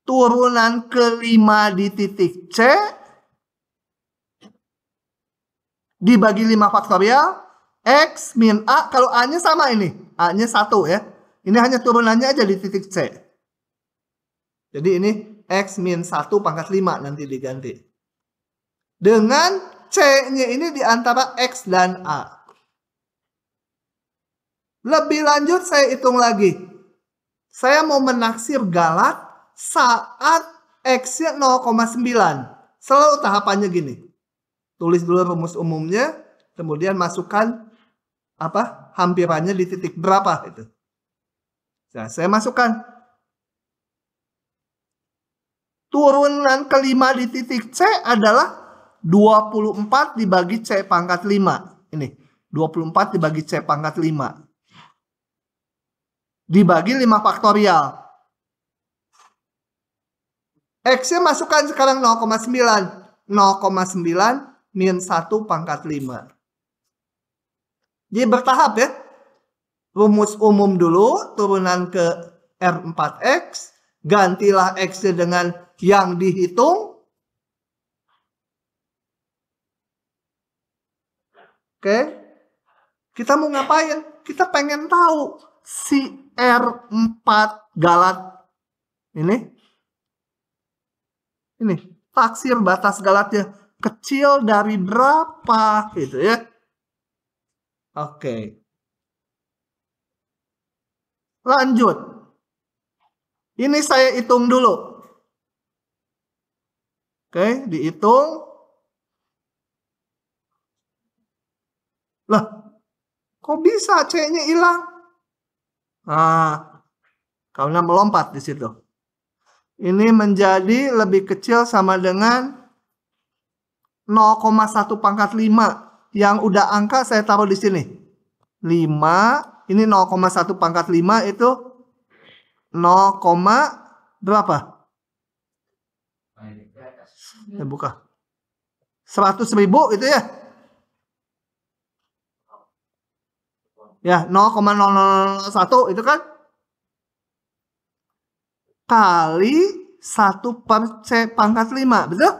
Turunan kelima di titik C. Dibagi 5 faktorial. X min A. Kalau A-nya sama ini. A-nya 1 ya. Ini hanya turunannya aja di titik C. Jadi ini X min 1 pangkat 5 nanti diganti. Dengan C-nya ini di antara X dan A. Lebih lanjut saya hitung lagi. Saya mau menaksir galat saat X-nya 0,9. Selalu tahapannya gini. Tulis dulu rumus umumnya. Kemudian masukkan hampirannya di titik berapa itu. Nah, saya masukkan. Turunan kelima di titik C adalah 24 dibagi C pangkat 5. Ini. 24 dibagi C pangkat 5. Dibagi 5 faktorial. X-nya masukkan sekarang 0,9. 0,9 min 1 pangkat 5. Jadi bertahap ya. Rumus umum dulu, turunan ke R4X. Gantilah X-nya dengan yang dihitung. Oke. Kita mau ngapain? Kita pengen tahu si R4 Galat ini taksir batas Galatnya kecil dari berapa gitu ya. Oke. Lanjut. Ini saya hitung dulu. Oke, dihitung. Lah, kok bisa C-nya hilang? Nah, karena melompat di situ. Ini menjadi lebih kecil sama dengan 0,1 pangkat 5. Yang udah angka saya taruh di sini. 5, ini 0,1 pangkat 5 itu 0, berapa? Buka. 100.000 itu ya? Ya, 0,001 itu kan? Kali 1 per C pangkat 5, betul?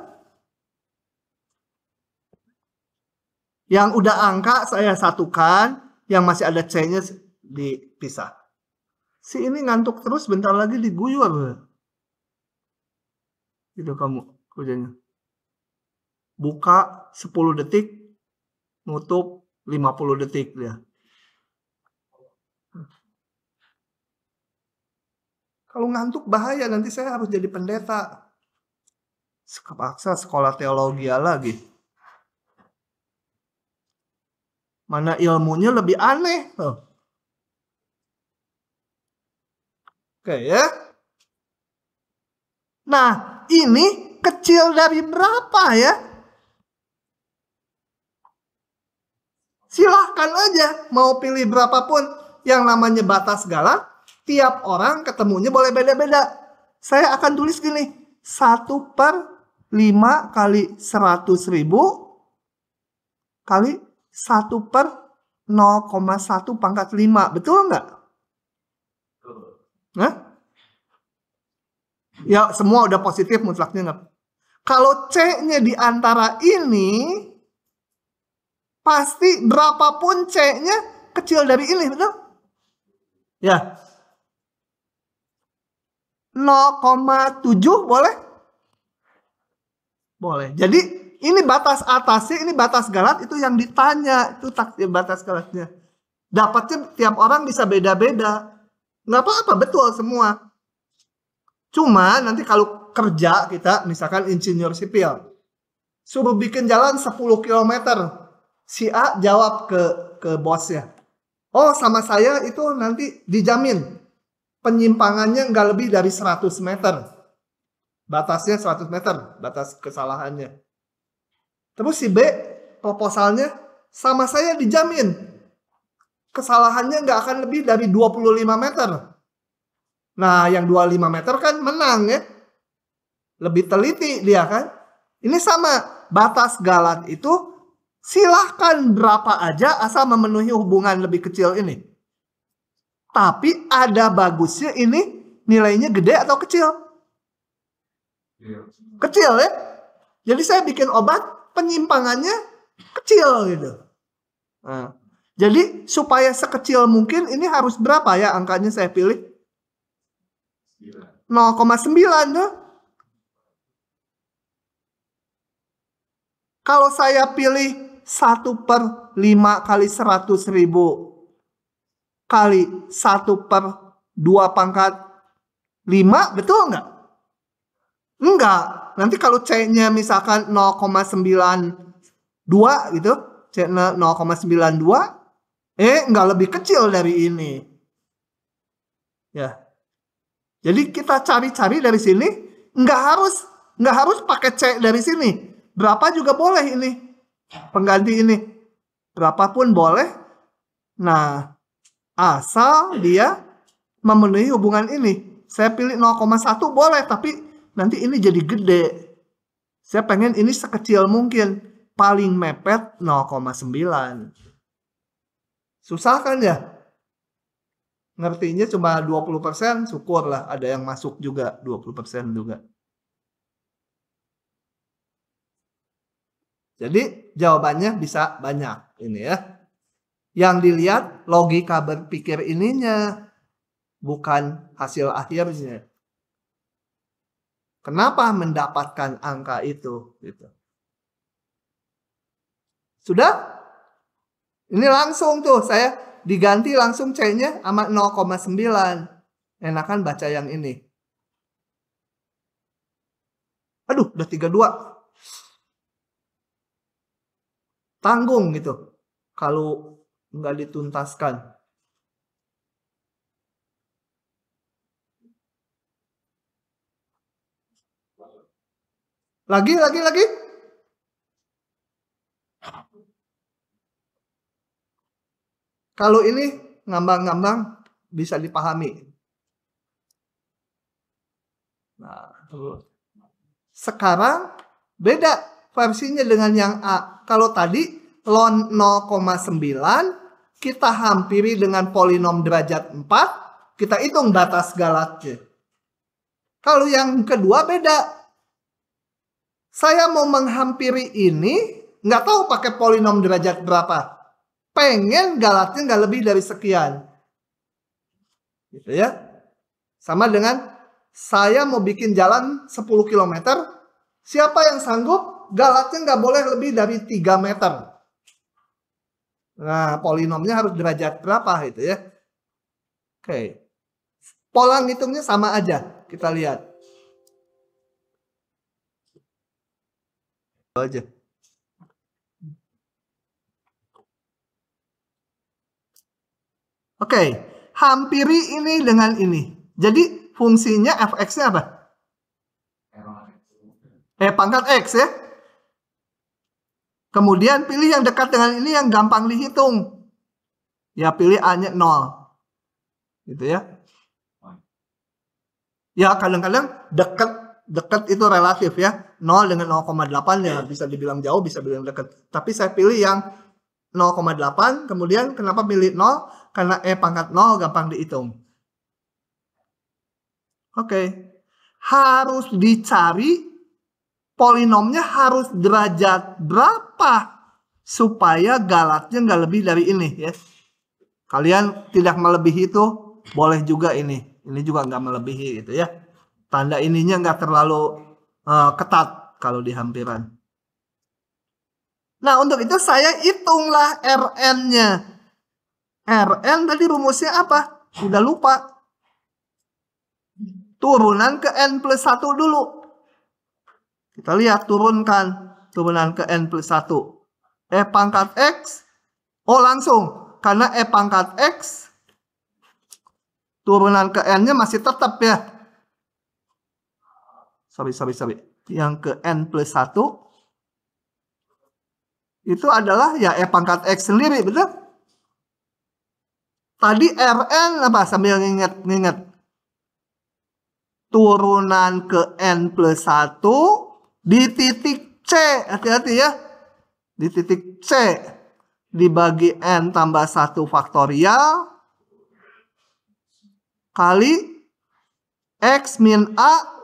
Yang udah angka saya satukan, yang masih ada C-nya dipisah. Si ini ngantuk terus, bentar lagi diguyur. Gitu kamu kerjanya. Buka 10 detik, nutup 50 detik dia. Kalau ngantuk bahaya, nanti saya harus jadi pendeta. Paksa sekolah teologi lagi. Mana ilmunya lebih aneh. Oke ya. Nah, ini kecil dari berapa ya? Silahkan aja mau pilih berapapun yang namanya batas Galat. Tiap orang ketemunya boleh beda-beda. Saya akan tulis gini. 1 per 5 kali 100.000 kali 1 per 0,1 pangkat 5. Betul nggak? Nah? Ya semua udah positif mutlaknya nggak. Kalau C-nya di antara ini, pasti berapapun C-nya kecil dari ini, betul? Ya. 0,7 boleh? Boleh. Jadi ini batas atasnya, ini batas Galat itu yang ditanya. Itu taksir batas Galatnya. Dapatnya tiap orang bisa beda-beda. Nggak apa-apa, betul semua. Cuma nanti kalau kerja kita, misalkan insinyur sipil, suruh bikin jalan 10 km. Si A jawab ke bosnya. Oh, sama saya itu nanti dijamin penyimpangannya nggak lebih dari 100 meter. Batasnya 100 meter, batas kesalahannya. Terus si B, proposalnya, sama saya dijamin kesalahannya nggak akan lebih dari 25 meter. Nah, yang 25 meter kan menang ya. Lebih teliti dia kan. Ini sama, batas Galat itu silahkan berapa aja asal memenuhi hubungan lebih kecil ini. Tapi ada bagusnya ini nilainya gede atau kecil? Kecil ya. Jadi saya bikin obat penyimpangannya kecil gitu. Nah, jadi supaya sekecil mungkin ini harus berapa ya angkanya saya pilih? 0,9 tuh. Kalau saya pilih 1 per 5 kali 100.000 kali 1 per 2 pangkat 5, betul nggak? Enggak. Nanti kalau C-nya misalkan 0,92 gitu, C-nya 0,92, nggak lebih kecil dari ini. Ya. Jadi kita cari-cari dari sini, nggak harus pakai C dari sini. Berapa juga boleh ini. Pengganti ini. Berapapun boleh. Nah, asal dia memenuhi hubungan ini. Saya pilih 0,1 boleh, tapi nanti ini jadi gede. Saya pengen ini sekecil mungkin. Paling mepet 0,9. Susah kan ya? ngertinya cuma 20%, syukurlah ada yang masuk juga 20% juga. Jadi jawabannya bisa banyak ini ya. Yang dilihat logika berpikir ininya, bukan hasil akhirnya. Kenapa mendapatkan angka itu? Gitu. Sudah? Ini langsung tuh saya diganti langsung C-nya sama 0,9. Enakan baca yang ini. Aduh, udah 32. Tanggung gitu. Kalau nggak dituntaskan. Lagi. Kalau ini ngambang-ngambang bisa dipahami. Nah, sekarang beda versinya dengan yang A. Kalau tadi ln 0,9 kita hampiri dengan polinom derajat 4, kita hitung batas galatnya. Kalau yang kedua beda. Saya mau menghampiri ini, nggak tahu pakai polinom derajat berapa. Pengen galatnya nggak lebih dari sekian. Gitu ya. Sama dengan saya mau bikin jalan 10 km. Siapa yang sanggup galatnya nggak boleh lebih dari 3 meter. Nah, polinomnya harus derajat berapa itu ya. Oke. Pola ngitungnya sama aja. Kita lihat. Aja. Oke, hampiri ini dengan ini. Jadi fungsinya fx-nya apa? Pangkat x ya. Kemudian pilih yang dekat dengan ini yang gampang dihitung. Ya pilih A-nya 0. Gitu ya. Ya kadang-kadang dekat itu relatif ya. 0 dengan 0,8 ya bisa dibilang jauh, bisa dibilang dekat. Tapi saya pilih yang 0,8. Kemudian kenapa pilih 0? Karena pangkat 0 gampang dihitung. Oke. Harus dicari polinomnya harus derajat berapa supaya galatnya nggak lebih dari ini ya. Kalian tidak melebihi itu boleh juga ini. Ini juga nggak melebihi gitu ya. Tanda ininya nggak terlalu ketat kalau di hampiran. Nah untuk itu saya hitunglah Rn-nya. Rn tadi rumusnya apa? Udah lupa. Turunan ke n plus 1 dulu. Kita lihat turunkan. Turunan ke n plus 1. Pangkat x. Oh langsung. Karena pangkat x. Turunan ke n-nya masih tetap ya. Sorry. Yang ke n plus 1. Itu adalah ya pangkat x sendiri, betul? Tadi Rn apa? Sambil nginget. Turunan ke n plus 1 di titik C. Hati-hati ya. Di titik C. Dibagi n tambah 1 faktorial. Kali x min A.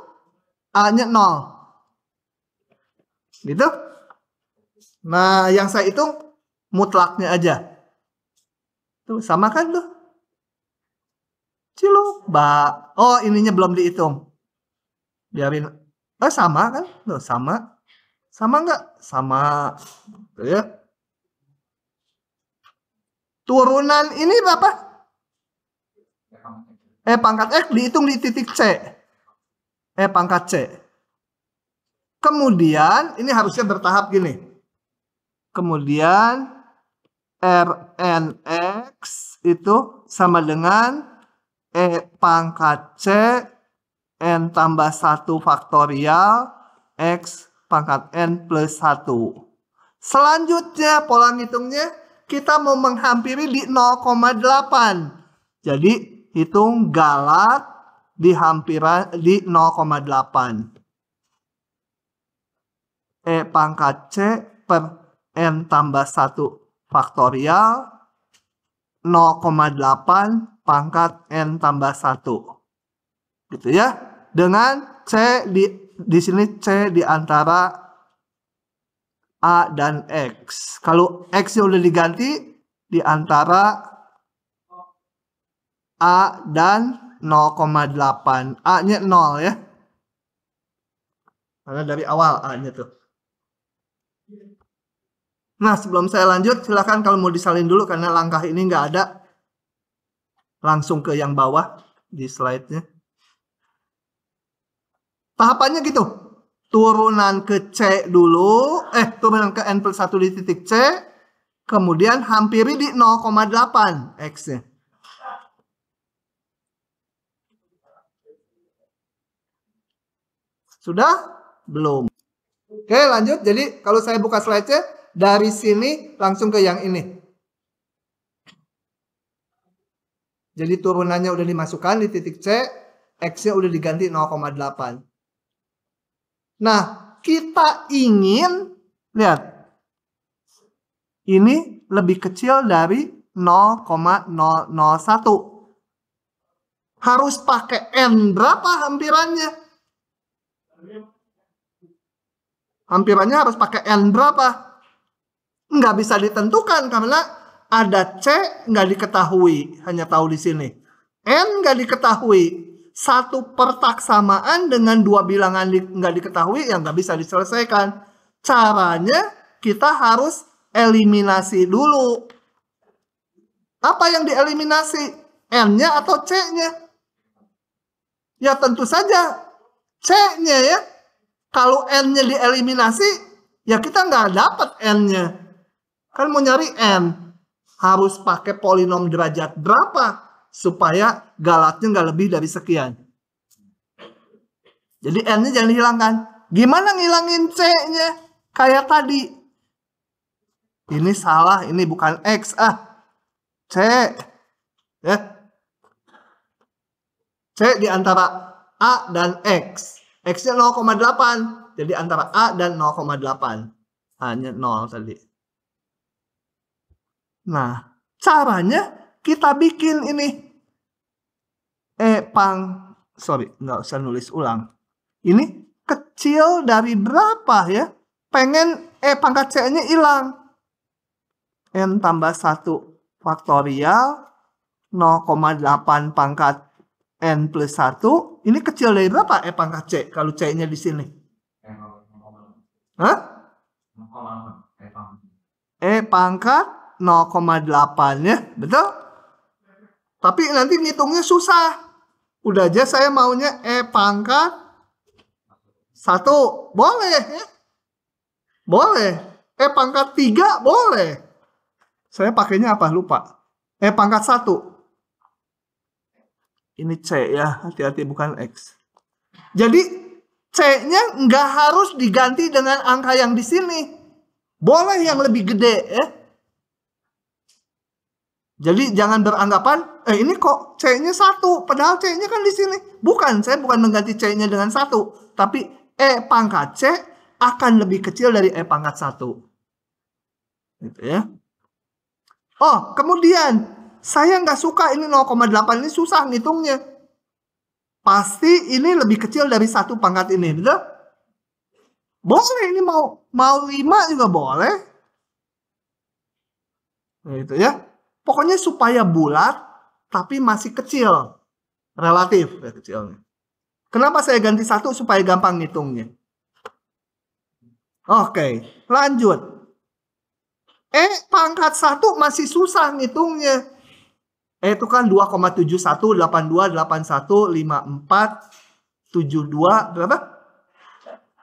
A-nya 0. Gitu. Nah yang saya hitung mutlaknya aja. Tuh sama kan tuh. Ciluk, oh ininya belum dihitung. Biarin. Sama kan? Tuh, sama. Sama nggak? Sama. Tuh ya. Turunan ini berapa? Pangkat X dihitung di titik C. Pangkat C. Kemudian, ini harusnya bertahap gini. Kemudian, Rnx itu sama dengan pangkat C n tambah 1 faktorial x pangkat n plus 1. Selanjutnya pola ngitungnya kita mau menghampiri di 0,8. Jadi hitung galat di hampiran di 0,8. Pangkat C per n tambah 1 faktorial 0,8 pangkat N tambah 1. Gitu ya. Dengan C di sini C di antara A dan X. Kalau X-nya udah diganti di antara A dan 0,8. A-nya 0 ya. Karena dari awal A-nya tuh. Nah, sebelum saya lanjut, silakan kalau mau disalin dulu karena langkah ini nggak ada. Langsung ke yang bawah di slide-nya. Tahapannya gitu. Turunan ke C dulu, turunan ke N plus 1 di titik C, kemudian hampiri di 0,8 X-nya. Sudah? Belum. Oke, lanjut. Jadi, kalau saya buka slide-nya, dari sini langsung ke yang ini. Jadi, turunannya udah dimasukkan di titik C, X-nya udah diganti 0,8. Nah, kita ingin, lihat, ini lebih kecil dari 0,001. Harus pakai N berapa hampirannya? Hampirannya harus pakai N berapa? Nggak bisa ditentukan karena ada C nggak diketahui, hanya tahu di sini. N nggak diketahui. Satu pertaksamaan dengan dua bilangan nggak diketahui yang nggak bisa diselesaikan. Caranya kita harus eliminasi dulu. Apa yang dieliminasi? N-nya atau C-nya? Ya tentu saja C-nya ya. Kalau N-nya dieliminasi, ya kita nggak dapat N-nya. Kan mau nyari N, harus pakai polinom derajat berapa supaya galatnya nggak lebih dari sekian. Jadi N-nya jangan dihilangkan. Gimana ngilangin C-nya? Kayak tadi. Ini salah, ini bukan X. C. Ya. C di antara A dan X. X-nya 0,8. Jadi antara A dan 0,8. Hanya 0 tadi. Nah, caranya kita bikin ini. Nggak usah nulis ulang. Ini kecil dari berapa ya? Pengen pangkat C-nya hilang. N tambah 1 faktorial 0,8 pangkat N plus 1. Ini kecil dari berapa pangkat C kalau C-nya di sini? Hah? Pangkat 0,8 ya, betul? Tapi nanti ngitungnya susah. Udah aja saya maunya pangkat 1. Boleh ya? Boleh. Pangkat 3 boleh. Saya pakainya apa? Lupa. Pangkat 1. Ini C ya, hati-hati bukan X. Jadi C-nya nggak harus diganti dengan angka yang di sini. Boleh yang lebih gede ya. Jadi jangan beranggapan, ini kok C-nya 1, padahal C-nya kan di sini. Bukan, saya bukan mengganti C-nya dengan 1. Tapi pangkat C akan lebih kecil dari pangkat 1. Gitu ya. Oh, kemudian saya nggak suka ini 0,8 ini susah ngitungnya. Pasti ini lebih kecil dari 1 pangkat ini, betul? Boleh ini mau 5 juga boleh. Gitu ya. Pokoknya supaya bulat tapi masih kecil. Relatif ya kecilnya. Kenapa saya ganti 1 supaya gampang ngitungnya? Oke, lanjut. Pangkat 1 masih susah ngitungnya. Itu kan 2,71, 82, 81, 54, 72, berapa?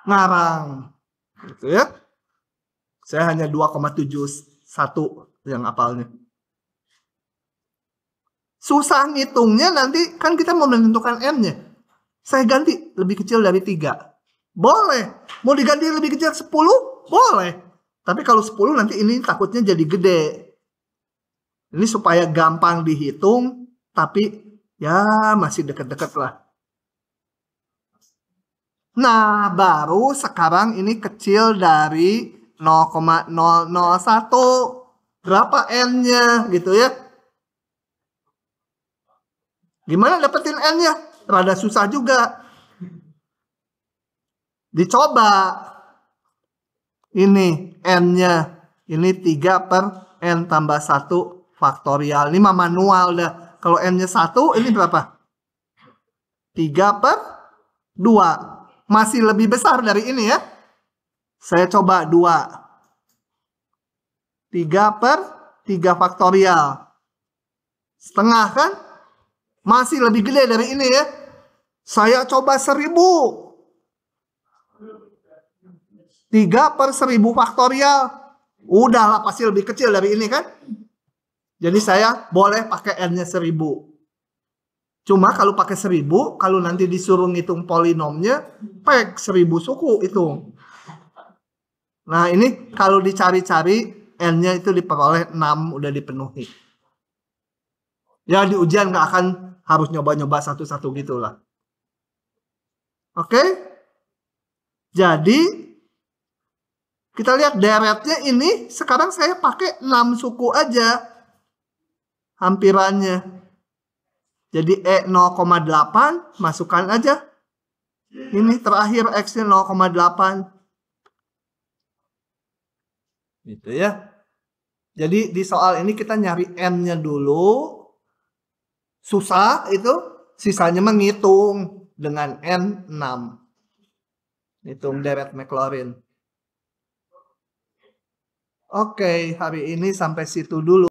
Ngarang. Gitu ya. Saya hanya 2,71 yang hafalnya. Susah ngitungnya nanti kan kita mau menentukan N-nya. Saya ganti lebih kecil dari 3. Boleh. Mau diganti lebih kecil 10? Boleh. Tapi kalau 10 nanti ini takutnya jadi gede. Ini supaya gampang dihitung, tapi ya masih deket-deket lah. Nah, baru sekarang ini kecil dari 0,001. Berapa N-nya gitu ya? Gimana dapetin N-nya? Rada susah juga. Dicoba. Ini N-nya. Ini 3 per N tambah 1 faktorial. Ini mah manual dah. Kalau N-nya 1, ini berapa? 3 per 2. Masih lebih besar dari ini ya. Saya coba 2. 3 per 3 faktorial. Setengah kan? Masih lebih gede dari ini ya. Saya coba 1000. 3 per 1000 faktorial. Udahlah pasti lebih kecil dari ini kan? Jadi saya boleh pakai N-nya 1000. Cuma kalau pakai 1000, kalau nanti disuruh ngitung polinomnya, pek 1000 suku itu. Nah ini kalau dicari-cari, N-nya itu diperoleh 6 udah dipenuhi. Ya di ujian nggak akan harus nyoba-nyoba satu-satu gitulah. Oke? Jadi kita lihat deretnya ini sekarang saya pakai 6 suku aja hampirannya. Jadi E 0,8 masukkan aja. Ini terakhir X-nya 0,8. Gitu ya. Jadi di soal ini kita nyari N-nya dulu. Susah itu, sisanya menghitung dengan N 6. Hitung deret Maclaurin. Oke, hari ini sampai situ dulu.